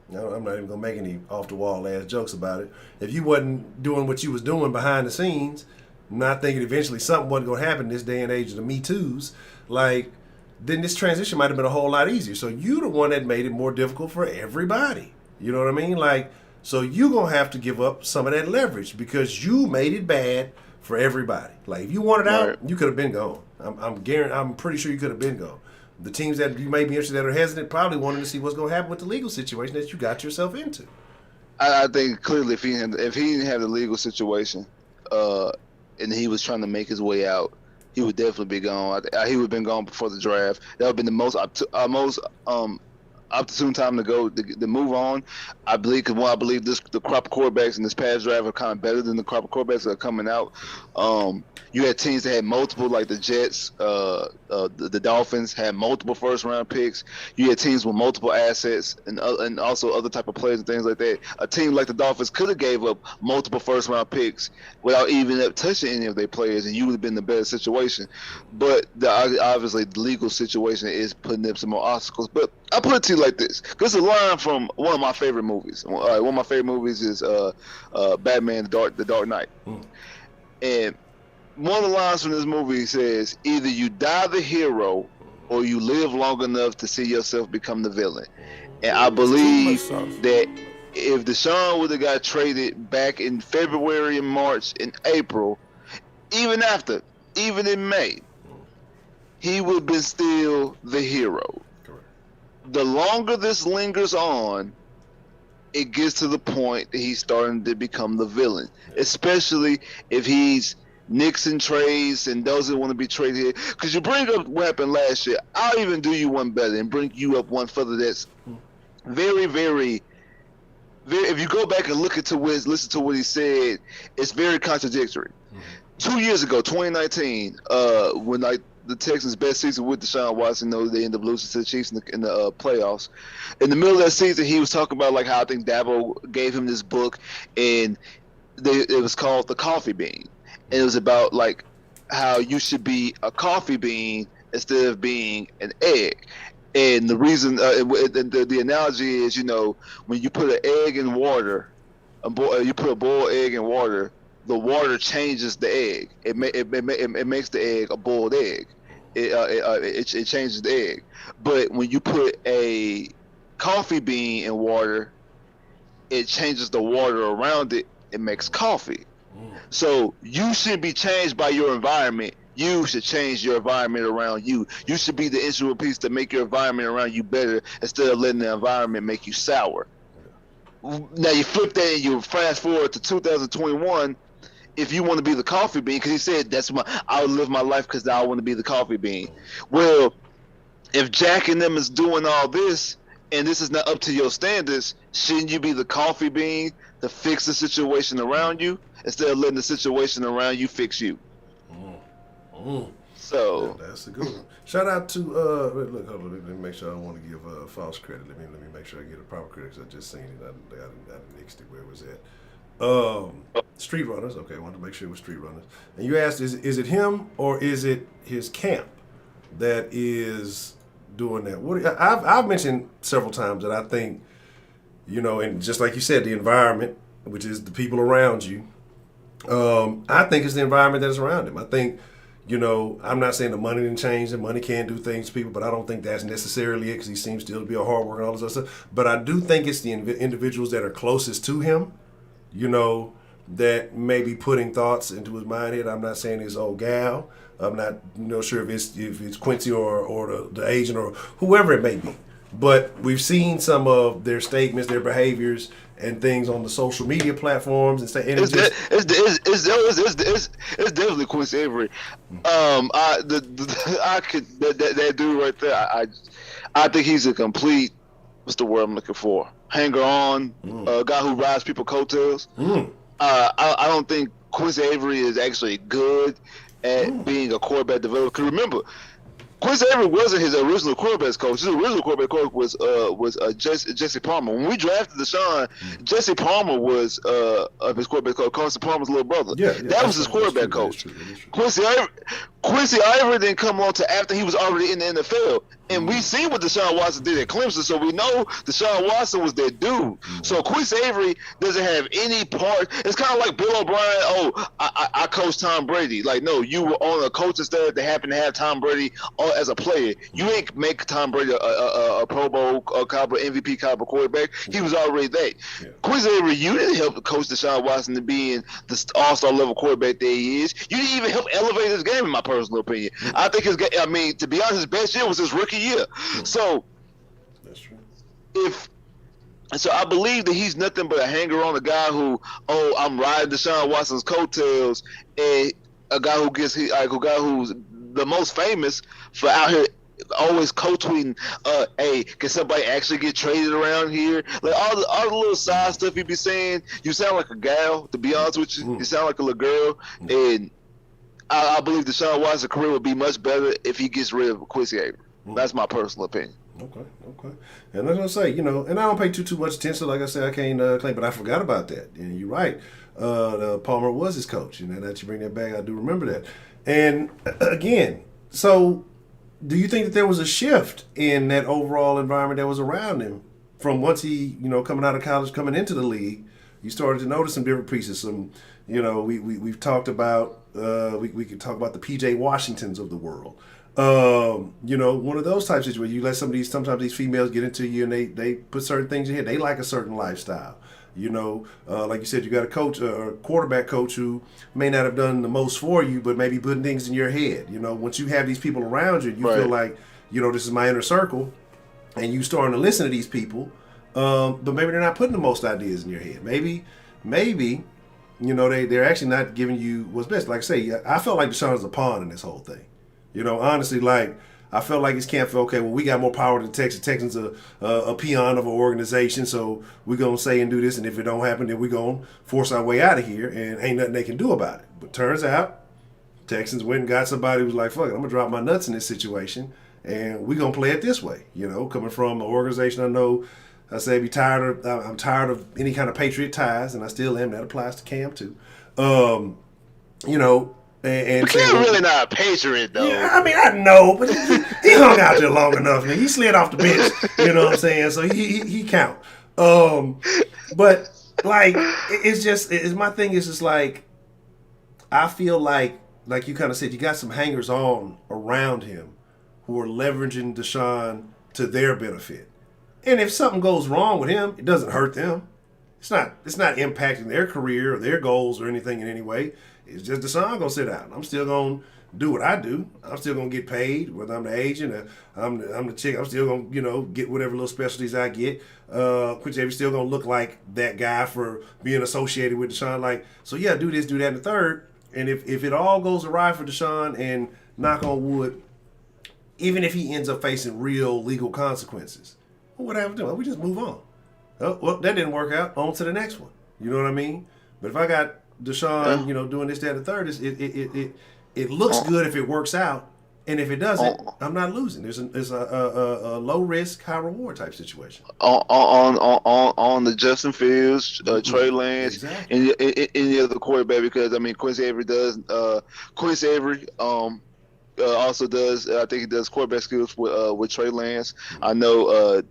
I'm not even going to make any off-the-wall ass jokes about it, if you wasn't doing what you was doing behind the scenes, not thinking eventually something wasn't going to happen in this day and age of the Me Too's, then this transition might have been a whole lot easier. So you the one that made it more difficult for everybody. You know what I mean? So you going to have to give up some of that leverage because you made it bad for everybody. If you wanted out, you could have been gone. I'm pretty sure you could have been gone. The teams that you may be interested that are hesitant probably wanted to see what's going to happen with the legal situation that you got yourself into. I think clearly if he didn't have the legal situation, and he was trying to make his way out, he would definitely be gone. He would have been gone before the draft. That would have been the most opportune time to go to move on. I believe the crop of quarterbacks in this past draft are kind of better than the crop of quarterbacks that are coming out. You had teams that had multiple, like the Jets, the Dolphins had multiple first round picks. You had teams with multiple assets and also other type of players and things like that. A team like the Dolphins could have gave up multiple first round picks without even touching any of their players, and you would have been in a better situation. But obviously the legal situation is putting up some more obstacles. But I put it to you like this. This is a line from one of my favorite movies. One of my favorite movies is Batman: The Dark Knight. And one of the lines from this movie says, either you die the hero or you live long enough to see yourself become the villain. And I believe that if Deshaun would have got traded back in February and March and April, even in May, he would have been still the hero. The longer this lingers on, it gets to the point that he's starting to become the villain, especially if he's Nixon trades and doesn't want to be traded here. Because you bring up what happened last year, I'll even do you one better and bring you up one further that's very, very, very, if you go back and listen to what he said, it's very contradictory. 2 years ago, 2019, when the Texans' best season with Deshaun Watson, they ended up losing to the Chiefs in the playoffs. In the middle of that season, he was talking about how I think Dabo gave him this book, and it was called The Coffee Bean. And it was about how you should be a coffee bean instead of being an egg. And the reason, the analogy is, when you put an egg in water, you put a boiled egg in water, the water changes the egg. It makes the egg a boiled egg. It changes the egg. But when you put a coffee bean in water, it changes the water around it. It makes coffee. So you shouldn't be changed by your environment. You should change your environment around you. You should be the integral piece to make your environment around you better instead of letting the environment make you sour. Now you flip that and you fast forward to 2021. If you want to be the coffee bean, because he said I would live my life because I want to be the coffee bean. Well, if Jack and them is doing all this and this is not up to your standards, shouldn't you be the coffee bean to fix the situation around you instead of letting the situation around you fix you? So that's a good one. Shout out to look, hold on, let me make sure I don't want to give false credit. Let me make sure I get a proper credit because I just seen it. I nixed it where it was at. Street Runners. Okay, I wanted to make sure it was Street Runners. And you asked, is it him or is it his camp that is doing that? I've mentioned several times that I think, and just like you said, the environment, which is the people around you. I think it's the environment that is around him. I think, I'm not saying the money didn't change, and money can do things to people, but I don't think that's necessarily it because he seems still to be a hard worker and all this other stuff. But I do think it's the individuals that are closest to him, that may be putting thoughts into his mind here. I'm not saying it's old gal. I'm not sure if it's Quincy or the agent or whoever it may be. But we've seen some of their statements, their behaviors, and things on the social media platforms, and it's definitely Quincy Avery. That dude right there. I think he's a complete. What's the word I'm looking for? Hanger on, guy who rides people's coattails. I don't think Quincy Avery is actually good at being a quarterback developer. Because remember, Quincy Avery wasn't his original quarterback coach. His original quarterback coach was Jesse Palmer. When we drafted Deshaun, Jesse Palmer was his quarterback coach. Carson Palmer's little brother. That was his quarterback coach. Quincy Avery didn't come on to after he was already in the NFL. And we see what Deshaun Watson did at Clemson, so we know Deshaun Watson was their dude. So Quincy Avery doesn't have any part. It's kind of like Bill O'Brien. I coached Tom Brady. Like, no, you were on a coaching staff that happened to have Tom Brady as a player. You ain't make Tom Brady a Pro Bowl caliber, MVP caliber quarterback. He was already that. Quincy Avery, you didn't help coach Deshaun Watson to being the all-star level quarterback that he is. You didn't even help elevate his game, in my personal opinion. I think his game. I mean, to be honest, his best year was his rookie year. So that's true. So I believe that he's nothing but a hanger on, a guy who, I'm riding Deshaun Watson's coattails, and a guy who's the most famous for out here always co-tweeting, hey, can somebody actually get traded around here? Like all the little side stuff he be saying. You sound like a gal, to be honest with you. You sound like a little girl, and I believe Deshaun Watson's career would be much better if he gets rid of Quincy Avery. That's my personal opinion. Okay. And as I say, and I don't pay too much attention. Like I said, I can't claim, but I forgot about that. And you're right. Palmer was his coach. And that you bring that back, I do remember that. And again, so do you think that there was a shift in that overall environment that was around him from once he, coming out of college, coming into the league? You started to notice some different pieces. Some, we've talked about. We could talk about the P.J. Washingtons of the world. One of those types of situations. You let sometimes these females get into you and they put certain things in here. They like a certain lifestyle. Like you said, you got a coach or a quarterback coach who may not have done the most for you, but maybe putting things in your head. Once you have these people around you, you feel like, this is my inner circle, and you starting to listen to these people, but maybe they're not putting the most ideas in your head. Maybe, they're actually not giving you what's best. Like I say, I felt like Deshaun was a pawn in this whole thing. Honestly, like I felt like his camp felt, okay, well, we got more power than the Texans. Texans are a peon of an organization, so we're going to say and do this, and if it don't happen, then we're going to force our way out of here, and ain't nothing they can do about it. But turns out, Texans went and got somebody who was like, fuck it, I'm going to drop my nuts in this situation, and we're going to play it this way. Coming from an organization I know, I say I'm tired of any kind of Patriot ties, and I still am. That applies to Cam, too. And Cam really not a Patriot, though. Yeah, I mean, I know, but he hung out there long enough, man. He slid off the bench, you know what I'm saying? So he count. But, like, my thing is just like, I feel like you kind of said, you got some hangers-on around him who are leveraging Deshaun to their benefit. And if something goes wrong with him, it doesn't hurt them. It's not impacting their career or their goals or anything in any way. It's just Deshaun gonna sit out. I'm still gonna do what I do. I'm still gonna get paid, whether I'm the agent or I'm the chick. I'm still gonna get whatever little specialties I get. Quincy Avery's still gonna look like that guy for being associated with Deshaun. Like, so yeah, do this, do that, and the third. And if it all goes awry for Deshaun, and knock on wood, even if he ends up facing real legal consequences, well, what have to do? We just move on. Oh, well, that didn't work out. On to the next one. You know what I mean? But if I got Deshaun, doing this, that, and the third, it looks good if it works out, and if it doesn't, I'm not losing. There's a low risk, high reward type situation. On the Justin Fields, Trey Lance, and any other quarterback, because I mean Quincy Avery does. Quincy Avery also does. I think he does quarterback skills with Trey Lance. I know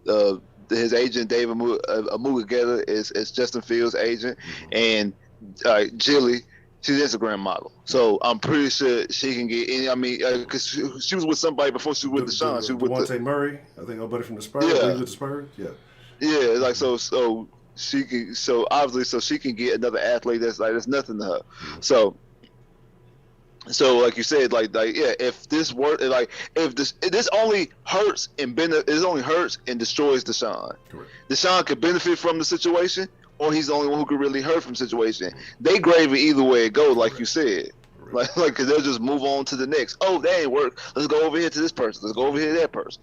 his agent David Amugageta is Justin Fields' agent, and Jilly, she's an Instagram model, so I'm pretty sure she can get any. I mean, because she was with somebody before she was with Deshaun. She was with Murray, I think, our buddy from the Spurs. Yeah, with the Spurs. Yeah. Like so she can. So obviously, so she can get another athlete that's nothing to her. So like you said, yeah, if this work, if this only hurts and destroys Deshaun. Correct. Deshaun could benefit from the situation, or he's the only one who could really hurt from the situation. They gravy either way it goes, like you said. Cause they'll just move on to the next. Oh, that ain't work. Let's go over here to this person. Let's go over here to that person.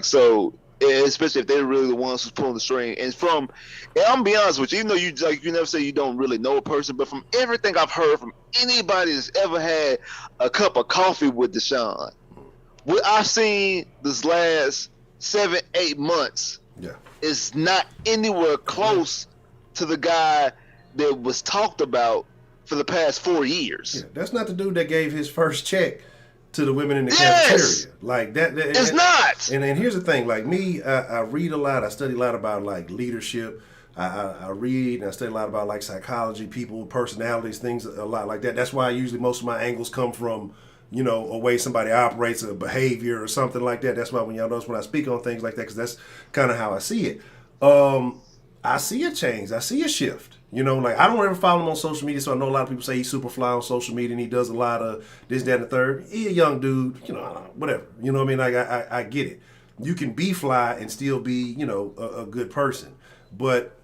So. Especially if they're really the ones who's pulling the string. And I'm gonna be honest with you, even though you never say you don't really know a person, but from everything I've heard from anybody that's ever had a cup of coffee with Deshaun, what I've seen this last 7-8 months is not anywhere close to the guy that was talked about for the past 4 years. Yeah, that's not the dude that gave his first check to the women in the cafeteria. Like that it's not. And here's the thing, like me, I read a lot, I study a lot about like leadership. I read and I study a lot about like psychology, people, personalities, things a lot like that. That's why usually most of my angles come from, a way somebody operates, a behavior or something like that. That's why when y'all notice when I speak on things like that, because that's kind of how I see it. I see a change. I see a shift. I don't ever follow him on social media, so I know a lot of people say he's super fly on social media and he does a lot of this, that, and the third. He's a young dude, whatever. You know what I mean? Like, I get it. You can be fly and still be, a good person. But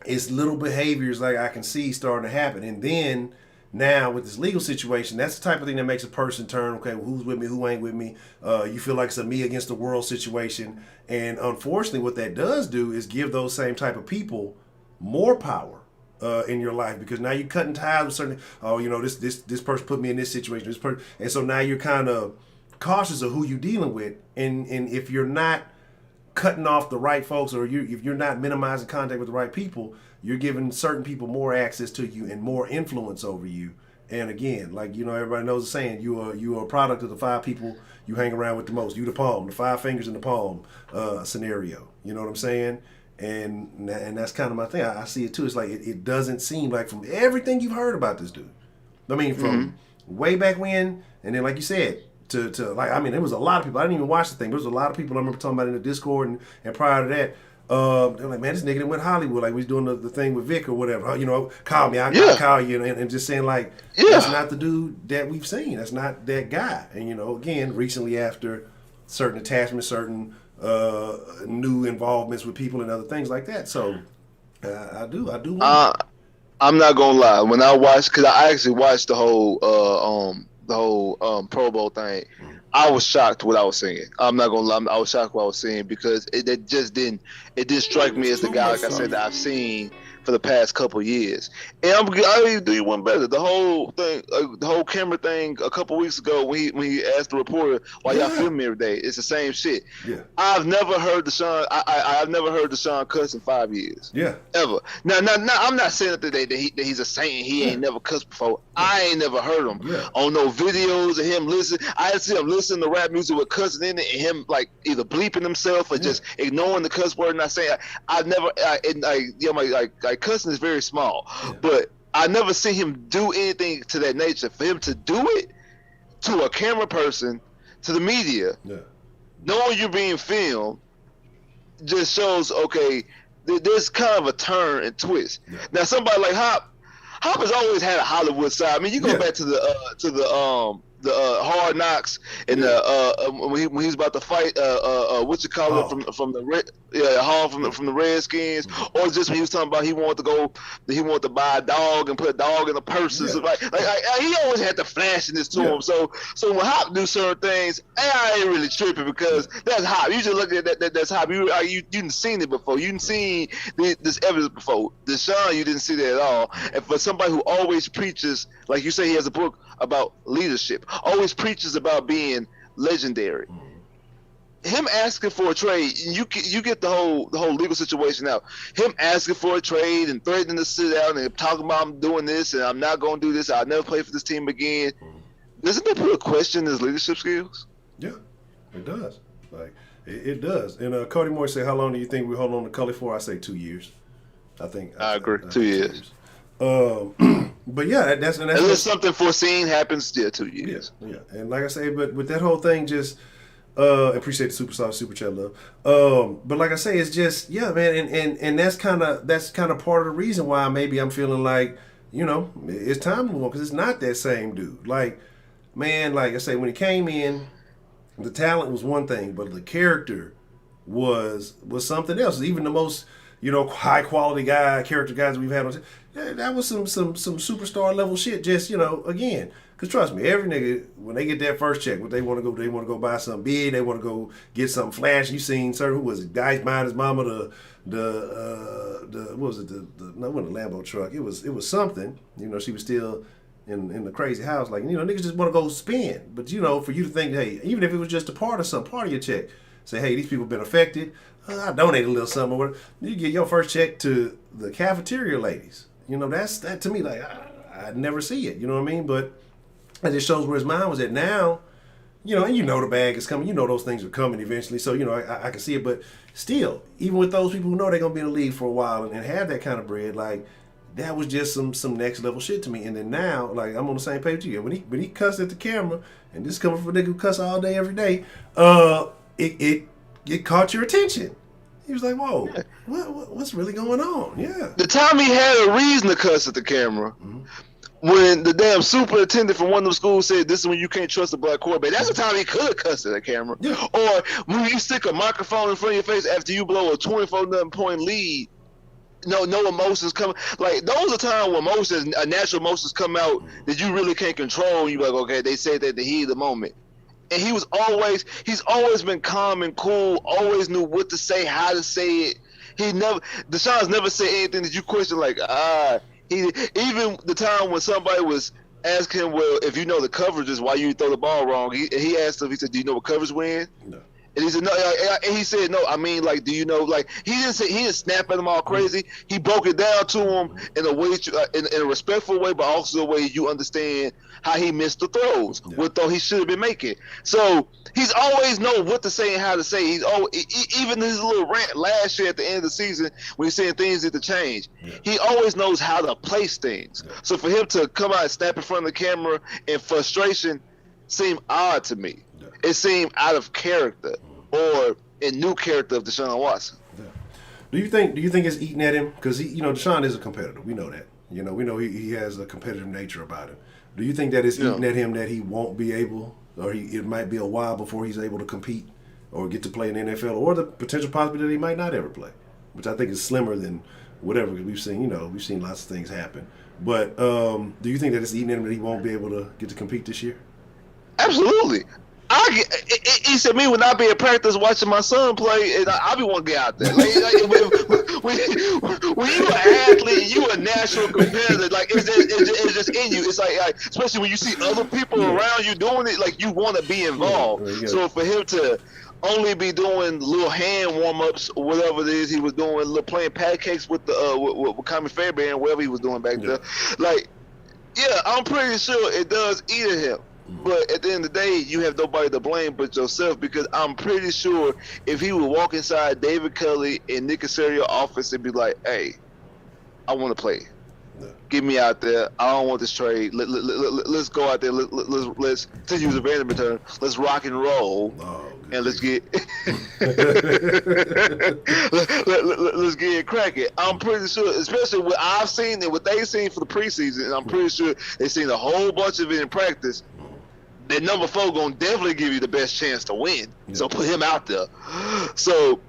it's little behaviors like I can see starting to happen. And then now with this legal situation, that's the type of thing that makes a person turn, okay, well, who's with me, who ain't with me? You feel like it's a me against the world situation. And unfortunately, what that does do is give those same type of people more power in your life, because now you're cutting ties with certain, this person put me in this situation, this person, and so now you're kind of cautious of who you're dealing with, and if you're not cutting off the right folks, or if you're not minimizing contact with the right people, you're giving certain people more access to you and more influence over you. And again, like everybody knows the saying, you are a product of the 5 people you hang around with the most. You the palm, the 5 fingers in the palm scenario. You know what I'm saying? And that's kind of my thing. I see it too. It's like it doesn't seem like, from everything you've heard about this dude, I mean, from way back when, and then like you said, to like, I mean, there was a lot of people. I didn't even watch the thing. There was a lot of people I remember talking about in the Discord, and prior to that, they're like, man, this nigga that went Hollywood, like we was doing the thing with Vic or whatever. Call me, I'll call you, and just saying like, that's not the dude that we've seen. That's not that guy. And again, recently after certain attachments, certain new involvements with people and other things like that. So I do wonder. I'm not gonna lie. When I watched, because I actually watched the whole Pro Bowl thing, I was shocked what I was seeing. I'm not gonna lie. I was shocked what I was seeing, because it didn't strike me as the guy, like I said, that I've seen for the past couple of years. And I'll even do you one better. The whole thing, the whole camera thing a couple weeks ago when he asked the reporter why y'all film me every day, it's the same shit. Yeah. I've never heard Deshaun. I've never heard Deshaun cuss in 5 years. Yeah. Ever. Now I'm not saying that he's a saint. He ain't never cussed before. I ain't never heard him on no videos of him listening. I see him listening to rap music with cussing in it, and him like either bleeping himself or just ignoring the cuss word. And I say I've never. Like cussing is very small, but I never see him do anything to that nature. For him to do it to a camera person, to the media, knowing you're being filmed, just shows, okay, there's kind of a turn and twist. Now somebody like Hop has always had a Hollywood side. I mean, you go back to the Hard Knocks and when he was about to fight what you call it from the Redskins, or just when he was talking about he wanted to buy a dog and put a dog in a purse. Like he always had the flashiness to him. So when Hop do certain things, I ain't really tripping, because that's Hop. You just look at that's Hop. You didn't seen it before. You didn't seen this evidence before. Deshaun, you didn't see that at all. And for somebody who always preaches, like you say, he has a book about leadership, always preaches about being legendary. Him asking for a trade, you get the whole legal situation out. Him asking for a trade and threatening to sit down and talking about, I'm doing this and I'm not going to do this, I'll never play for this team again. Doesn't that put a question in his leadership skills? Yeah, it does. Like it does. And Cody Moore said, how long do you think we hold on to Cully for? I say 2 years. I agree. 2 years. But yeah, that's unless something foreseen happens. 2 years. Yeah. And like I say, but with that whole thing, just Appreciate the super chat love. But like I say, it's just man, and that's kind of part of the reason why maybe I'm feeling like it's time to move on because it's not that same dude. Like man, like I say, when he came in, the talent was one thing, but the character was something else. Even the most high quality character guys we've had on, that was some superstar level shit. Just again. Cause trust me, every nigga when they get that first check, what they want to go buy something big, they want to go get something flashy. You seen, sir, who was it? Guy behind his mama, the what was it? No, it wasn't a Lambo truck. It was something. She was still in the crazy house. Like niggas just want to go spend. But for you to think, hey, even if it was just a part of your check, say, hey, these people been affected. I donated a little something. Or whatever. You get your first check to the cafeteria ladies. That to me, like I'd never see it. You know what I mean? But that just shows where his mind was at. Now, and the bag is coming. Those things are coming eventually. So, I can see it. But still, even with those people who know they're going to be in the league for a while and have that kind of bread, like, that was just some next level shit to me. And then now, like, I'm on the same page with you. When he cussed at the camera, and this coming from a nigga who cuss all day, every day, it caught your attention. He was like, whoa, what's really going on? Yeah. The time he had a reason to cuss at the camera. Mm-hmm. When the damn superintendent from one of the schools said this is when you can't trust a black quarterback, that's the time he could have cussed at the camera. Yeah. Or when you stick a microphone in front of your face after you blow a 24-0 point lead, no emotions come. Like those are times where natural emotions come out that you really can't control. You like, okay, they said that at the heat of the moment. And he's always been calm and cool, always knew what to say, how to say it. Deshaun's nenever said anything that you question like, even the time when somebody was asking him, well, if you know the coverages, why you throw the ball wrong? He asked him, he said, do you know what coverage win? No. And he said, no. And he said, no, I mean, like, do you know, like, he didn't snap at him all crazy. He broke it down to him in a way, in a respectful way, but also a way you understand how he missed the throws, what though he should have been making. So he's always know what to say and how to say. He's even his little rant last year at the end of the season when he's saying things need to change. Yeah. He always knows how to place things. Yeah. So for him to come out and snap in front of the camera in frustration seemed odd to me. Yeah. It seemed out of character or a new character of Deshaun Watson. Yeah. Do you think it's eating at him? Because Deshaun is a competitor. We know that. We know he has a competitive nature about him. Do you think that it's eating at him that he won't be able, or it might be a while before he's able to compete or get to play in the NFL, or the potential possibility that he might not ever play, which I think is slimmer than whatever, because we've seen lots of things happen. But do you think that it's eating at him that he won't be able to get to compete this year? Absolutely. He said me when I be in practice watching my son play, and I be want to get out there. Like, when you an athlete, you a natural competitor. Like it's just in you. It's like especially when you see other people around you doing it, like you want to be involved. Yeah, so for him to only be doing little hand warm ups or whatever it is he was doing, playing pancakes with the with Kemah Fairbairn, whatever he was doing back there, like I'm pretty sure it does eat at him. But at the end of the day, you have nobody to blame but yourself, because I'm pretty sure if he would walk inside David Culley and Nick Caserio office and be like, hey, I want to play. No. Get me out there. I don't want this trade. Let's go out there. Let's to use a random term, let's rock and roll. And let's get let's get it cracking. I'm pretty sure, especially what I've seen and what they've seen for the preseason, and I'm pretty sure they've seen a whole bunch of it in practice. That number 4 gonna definitely give you the best chance to win. Yeah. So put him out there. So,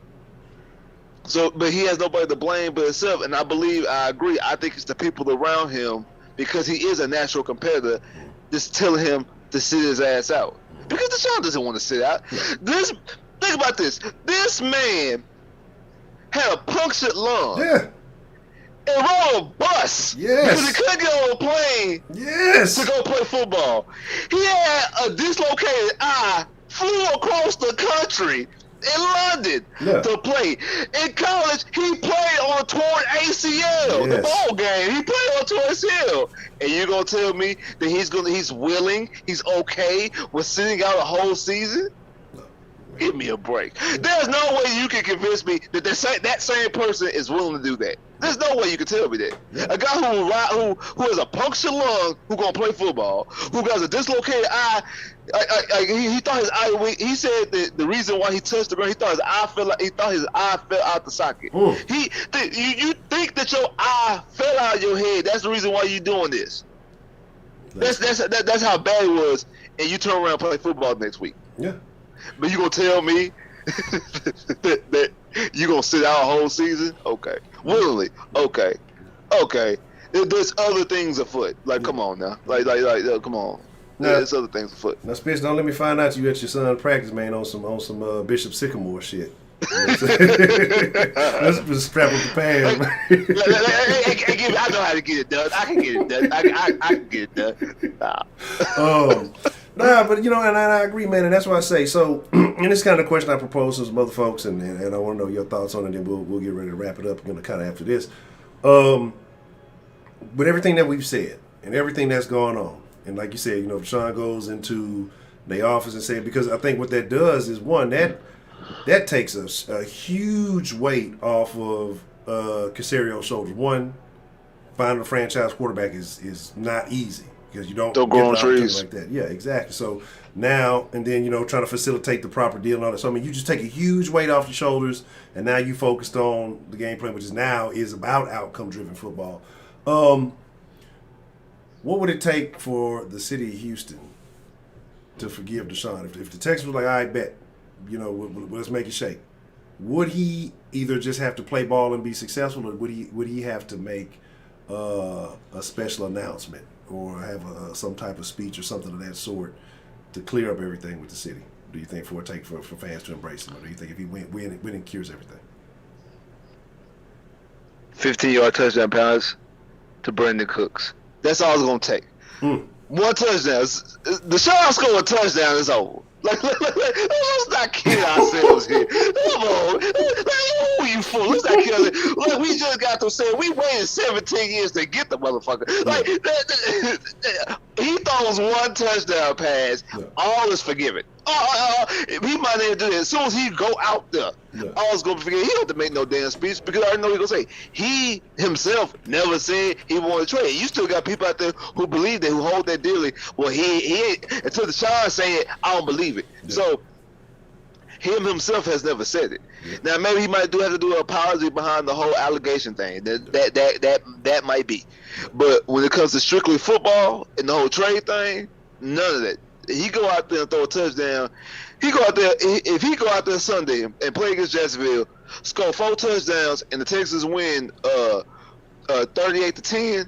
but he has nobody to blame but himself. And I agree. I think it's the people around him, because he is a natural competitor, just telling him to sit his ass out. Because Deshaun doesn't want to sit out. Think about this. This man had a punctured lung. Yeah. And rode a bus. Yes. Because he couldn't get on a plane. Yes. To go play football. He had a dislocated eye, flew across the country in London to play. In college, he played on a torn ACL. The ball game, he played on a torn ACL. And you're gonna tell me that he's willing, he's okay with sitting out a whole season? Give me a break. There's no way you can convince me that that same person is willing to do that. There's no way you can tell me that. Yeah. A guy who has a punctured lung, who gonna play football, who has a dislocated eye. He thought his eye. He said that the reason why he touched the ground, he thought his eye fell out the socket. You think that your eye fell out of your head? That's the reason why you're doing this. That's how bad it was. And you turn around and play football next week. Yeah. But you gonna tell me that you gonna sit out a whole season? Okay. Willingly. Okay. There's other things afoot. Like, come on now. Like, come on. There's other things afoot. Now, Spitz, don't let me find out you at your son's practice, man, on some Bishop Sycamore shit. Let's just strap up the pants. I know how to get it done. I can get it done. I can get it done. Nah, but and I agree, man, and that's why I say so. And this kind of question I propose to some other folks, and I want to know your thoughts on it. And we'll get ready to wrap it up. I'm gonna kind of after this. With everything that we've said and everything that's going on, and like you said, if Deshaun goes into the office and said, because I think what that does is one that takes a huge weight off of Casario's shoulders. One, finding a franchise quarterback is not easy because you don't grow on trees like that. Yeah, exactly. So now and then, trying to facilitate the proper deal and all that. So I mean, you just take a huge weight off your shoulders, and now you focused on the game plan, which is about outcome-driven football. What would it take for the city of Houston to forgive Deshaun? If the Texans were like, all right, bet, let's make it shake. Would he either just have to play ball and be successful, or would he have to make a special announcement or have some type of speech or something of that sort to clear up everything with the city? Do you think for fans to embrace him, or do you think if he winning cures everything? 15-yard touchdown pass to Brandon Cooks. That's all it's gonna take. One touchdown. Deshaun score a touchdown, it's over. Like, let's not kid ourselves here. Come on. Who are you for? Let's not kid ourselves. Look, we just got to say we waited 17 years to get the motherfucker. Like, he throws one touchdown pass, all is forgiven. He might not even do that. As soon as he go out there, all is going to be forgiven. He don't have to make no damn speech because I already know what he's going to say. He himself never said he wanted to trade. You still got people out there who believe that, who hold that dearly. Well, he until Deshaun say it, I don't believe it. Yeah. So him himself has never said it. Yeah. Now maybe he might have to do an apology behind the whole allegation thing. That might be. But when it comes to strictly football and the whole trade thing, none of that. He go out there and throw a touchdown. If he go out there Sunday and play against Jacksonville, score 4 touchdowns, and the Texans win 38-10,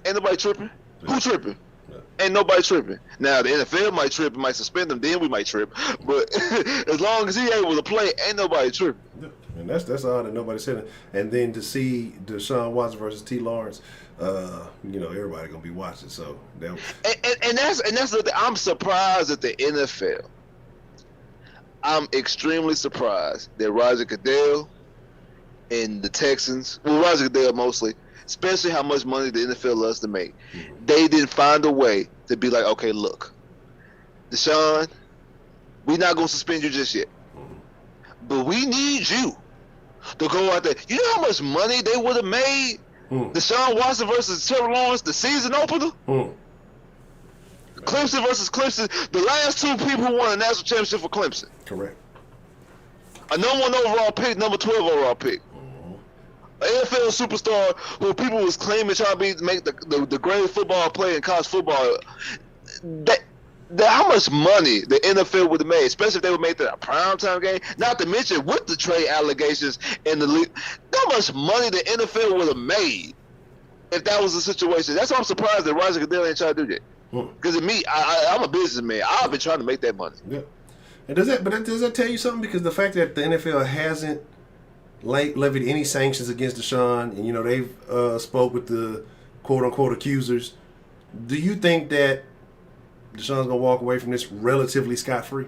ain't nobody tripping. Who tripping? Ain't nobody tripping. Now the NFL might trip and might suspend him, then we might trip. But as long as he able to play, ain't nobody tripping. Yeah. And that's all that nobody said. And then to see Deshaun Watson versus T. Lawrence, everybody gonna be watching. So and that's the thing. I'm surprised at the NFL. I'm extremely surprised that Roger Goodell and the Texans, Roger Goodell mostly, especially how much money the NFL loves to make, they didn't find a way to be like, okay, look, Deshaun, we're not gonna suspend you just yet, but we need you to go out there. You know how much money they would have made? Deshaun Watson versus Trevor Lawrence, the season opener. Clemson versus Clemson, the last 2 people who won a national championship for Clemson. Correct. A number 1 overall pick, number 12 overall pick. An NFL superstar who people was claiming trying to make the greatest football player in college football. How much money the NFL would have made, especially if they would make that a primetime game, not to mention with the trade allegations in the league, how much money the NFL would have made if that was the situation. That's why I'm surprised that Roger Goodell ain't trying to do that. Because of me, I'm a businessman. I've been trying to make that money. Yeah. And does that tell you something? Because the fact that the NFL hasn't levied any sanctions against Deshaun, and they've spoke with the quote unquote accusers, do you think that Deshaun's gonna walk away from this relatively scot-free?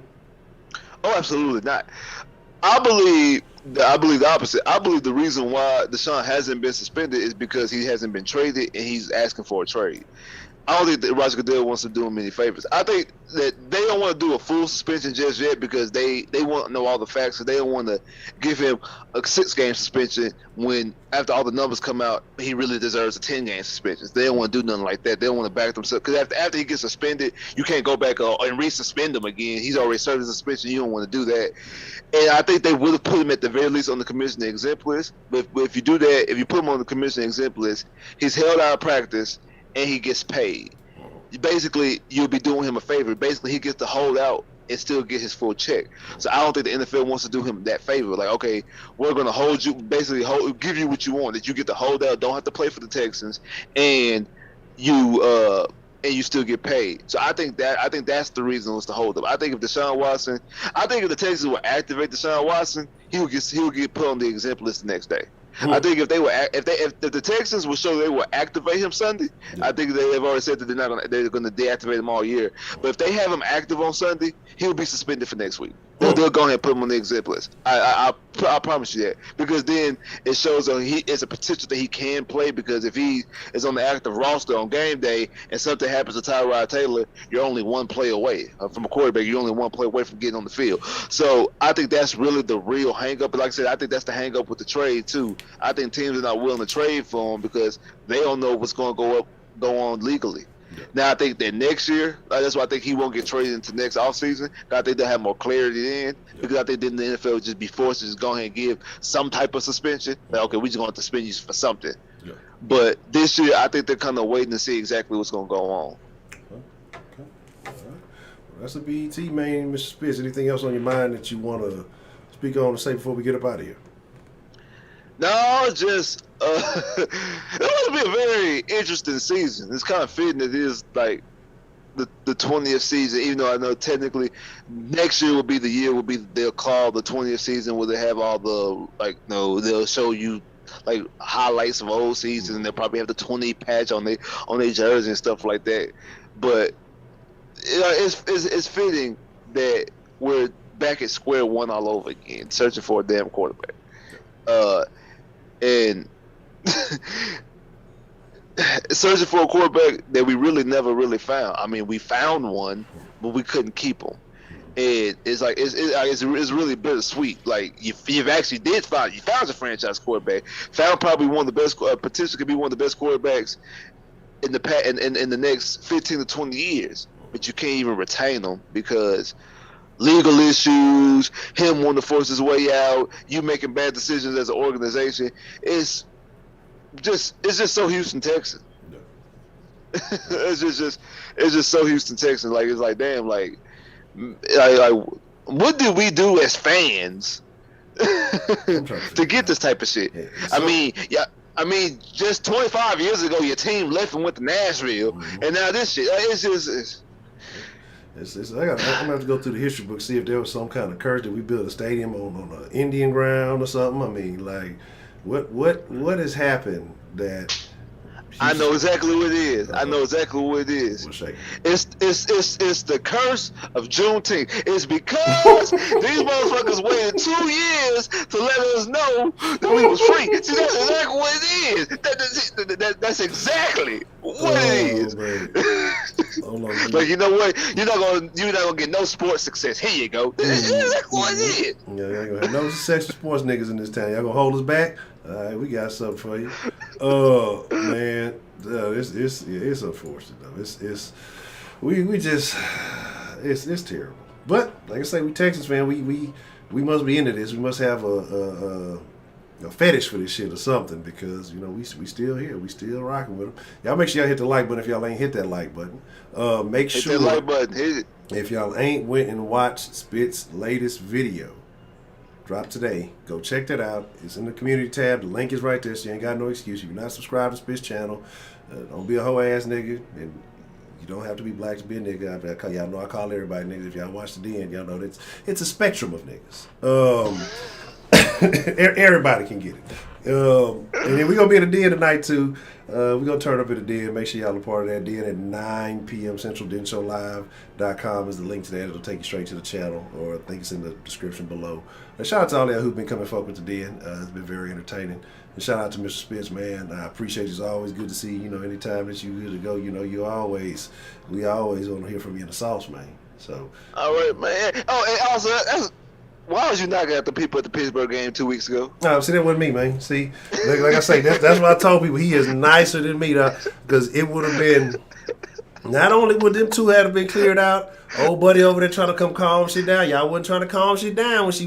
Oh, absolutely not. I believe the opposite. I believe the reason why Deshaun hasn't been suspended is because he hasn't been traded and he's asking for a trade. I don't think that Roger Goodell wants to do him any favors. I think that they don't want to do a full suspension just yet because they want to know all the facts. So they don't want to give him a 6-game suspension when after all the numbers come out, he really deserves a 10-game suspension. They don't want to do nothing like that. They don't want to back themselves because after he gets suspended, you can't go back and resuspend him again. He's already served his suspension. You don't want to do that. And I think they would have put him at the very least on the commissioner exempt list. But if you do that, if you put him on the commissioner exempt list, he's held out of practice and he gets paid. Basically, you'll be doing him a favor. Basically, he gets to hold out and still get his full check. So I don't think the NFL wants to do him that favor. Like, okay, we're going to hold you, basically give you what you want, that you get to hold out, don't have to play for the Texans, and you still get paid. So I think that's the reason was to hold up. I think if the Texans would activate Deshaun Watson, he would get put on the exempt list the next day. I think if the Texans will show they will activate him Sunday, I think they've already said that they're gonna deactivate him all year. But if they have him active on Sunday, he'll be suspended for next week. They'll go ahead and put him on the exempt list. I promise you that, because then it shows it's a potential that he can play, because if he is on the active roster on game day and something happens to Tyrod Taylor, you're only one play away from a quarterback. You're only one play away from getting on the field. So I think that's really the real hang up. But like I said, I think that's the hang up with the trade too. I think teams are not willing to trade for him because they don't know what's going to go on legally. Yeah. Now I think that next year, that's why I think he won't get traded into next offseason. I think they'll have more clarity then, because I think then the NFL would just be forced to just go ahead and give some type of suspension. Like, okay, we're just going to have to suspend you for something. Yeah. But this year, I think they're kind of waiting to see exactly what's going to go on. Okay. All right. Well, that's a BET, man. Mr. Spitz, anything else on your mind that you want to speak on and say before we get up out of here? No, just it will be a very interesting season. It's kind of fitting that it is like the 20th season, even though I know technically next year will be they'll call the 20th season where they have all the they'll show you like highlights of old season, and they'll probably have the 20 patch on their jersey and stuff like that. But it's fitting that we're back at square one all over again, searching for a damn quarterback. And searching for a quarterback that we really never really found. I mean, we found one, but we couldn't keep him. And it's like it's really bittersweet. Like you've actually you found a franchise quarterback, found probably one of the best, potentially could be one of the best quarterbacks in the next 15 to 20 years, but you can't even retain them because legal issues, him wanting to force his way out, you making bad decisions as an organization. It's just so Houston Texans. No. it's just so Houston Texans. Like, it's like, damn, like what did we do as fans to get this type of shit? Yeah, I mean, just 25 years ago, your team left and went to Nashville, and now this shit. I'm gonna have to go through the history book, see if there was some kind of curse that we built a stadium on an Indian ground or something. I mean, like, what has happened that? I know exactly what it is. It's the curse of Juneteenth. It's because these motherfuckers waited 2 years to let us know that we was free. See, that's exactly what it is. That's exactly what it is. Like, you know what? You're not gonna get no sports success. Here you go. That's exactly what it is. Yeah, y'all gonna have no sexy sports niggas in this town. Y'all gonna hold us back? All right, we got something for you. Oh man, it's unfortunate though. It's terrible. But like I say, we Texans fan. We must be into this. We must have a fetish for this shit or something, because we still here. We still rocking with them. Y'all make sure y'all hit the like button if y'all ain't hit that like button. Make sure hit that like button. Hit it. If y'all ain't went and watched Spitz's latest video, drop today. Go check that out. It's in the community tab. The link is right there, so you ain't got no excuse. If you're not subscribed to Spitz channel, don't be a hoe ass nigga. And you don't have to be black to be a nigga. Y'all know I call everybody niggas. If y'all watch the end, y'all know that it's a spectrum of niggas. Everybody can get it. And then we're going to be in the den tonight, too. We're going to turn up in the den. Make sure y'all are part of that den at 9 p.m. Central. DenShowLive.com is the link to that. It'll take you straight to the channel, or I think it's in the description below. And shout out to all y'all who've been coming fuck with the den. It's been very entertaining. And shout out to Mr. Spitz, man. I appreciate you. It's always good to see you. Anytime that you good to go, we always want to hear from you in the sauce, man. So. All right, man. Oh, and also, why was you knocking at the people at the Pittsburgh game 2 weeks ago? No, see, that wasn't me, man. See, like I say, that's what I told people. He is nicer than me, because it would have been, not only would them two have been cleared out, old buddy over there trying to come calm shit down. Y'all wasn't trying to calm shit down when she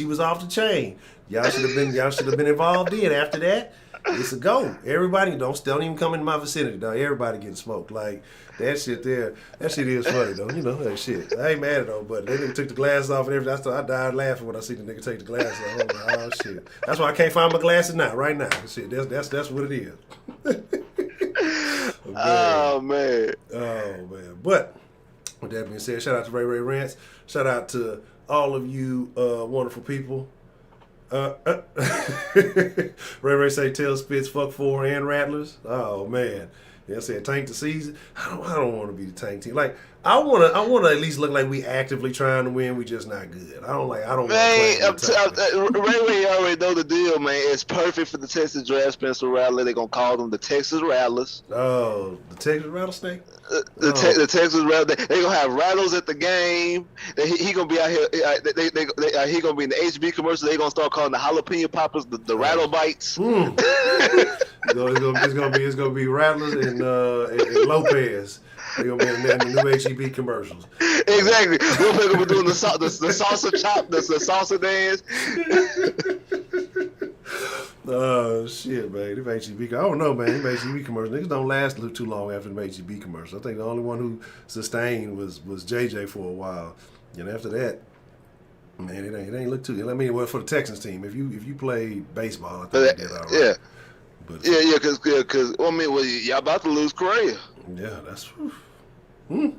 was off the chain. Y'all should have been involved in. After that, it's a go. Everybody don't even come in my vicinity, dog. Everybody getting smoked. Like that shit there. That shit is funny though. That shit. I ain't mad at old buddy. That nigga took the glasses off and everything. I died laughing when I see the nigga take the glasses off. I'm like, oh shit. That's why I can't find my glasses now. Right now. Shit. That's what it is. Oh man. But with that being said, shout out to Ray Ray Rants. Shout out to all of you wonderful people. Ray say tell Spitz fuck 4 and Rattlers. Oh man. Yeah, I said tank the season. I don't want to be the tank team. Like I want to at least look like we actively trying to win. We just not good. I don't. Man, Ray already know the deal, man. It's perfect for the Texas draft Spencer Rattler. They're gonna call them the Texas Rattlers. Oh, the Texas Rattlesnake. The Texas Rattler. They gonna have rattles at the game. He gonna be out here. He gonna be in the HB commercial. They gonna start calling the jalapeno poppers the rattle bites. It's gonna be Rattlers and Lopez. They're gonna be in the new HEB commercials. Exactly. Lopez gonna be doing the salsa chop, the salsa dance. Oh shit, man! Them HEB, I don't know, man. Them HEB commercials, niggas don't last too long after them HEB commercials. I think the only one who sustained was JJ for a while, and after that, man, it ain't look too. I mean, well, for the Texans team, if you played baseball, I think they did all right. Yeah. But, because y'all about to lose Correa. Yeah, that's. Only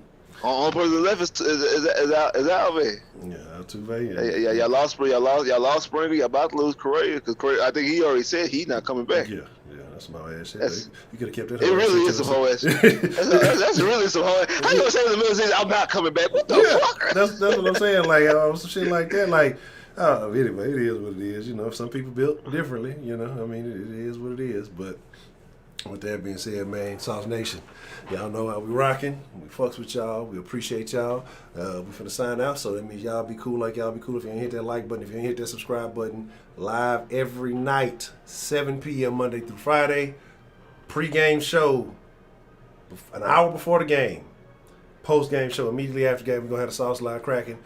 person left is Alve. Yeah, Altuve. Yeah, y'all lost Springer. Y'all about to lose Correa because I think he already said he's not coming back. Yeah, that's some whole ass shit. You could have kept that. It really is some whole ass shit. That's really some whole ass. How you gonna say in the middle of the season, I'm not coming back? What the fuck? That's what I'm saying. Like some shit like that. Like. Anyway, it is what it is. Some people built differently. I mean, it is what it is. But with that being said, man, Sauce Nation, y'all know how we rocking. We fucks with y'all. We appreciate y'all. We finna sign out, so that means y'all be cool like y'all be cool. If you ain't hit that like button, if you ain't hit that subscribe button, live every night, 7 p.m. Monday through Friday. Pre-game show, an hour before the game. Post-game show immediately after the game. We're gonna have the Sauceline cracking.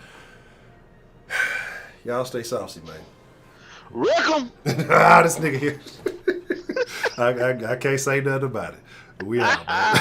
Y'all stay saucy, man. Wreck 'em! This nigga here. I can't say nothing about it. But we out, man.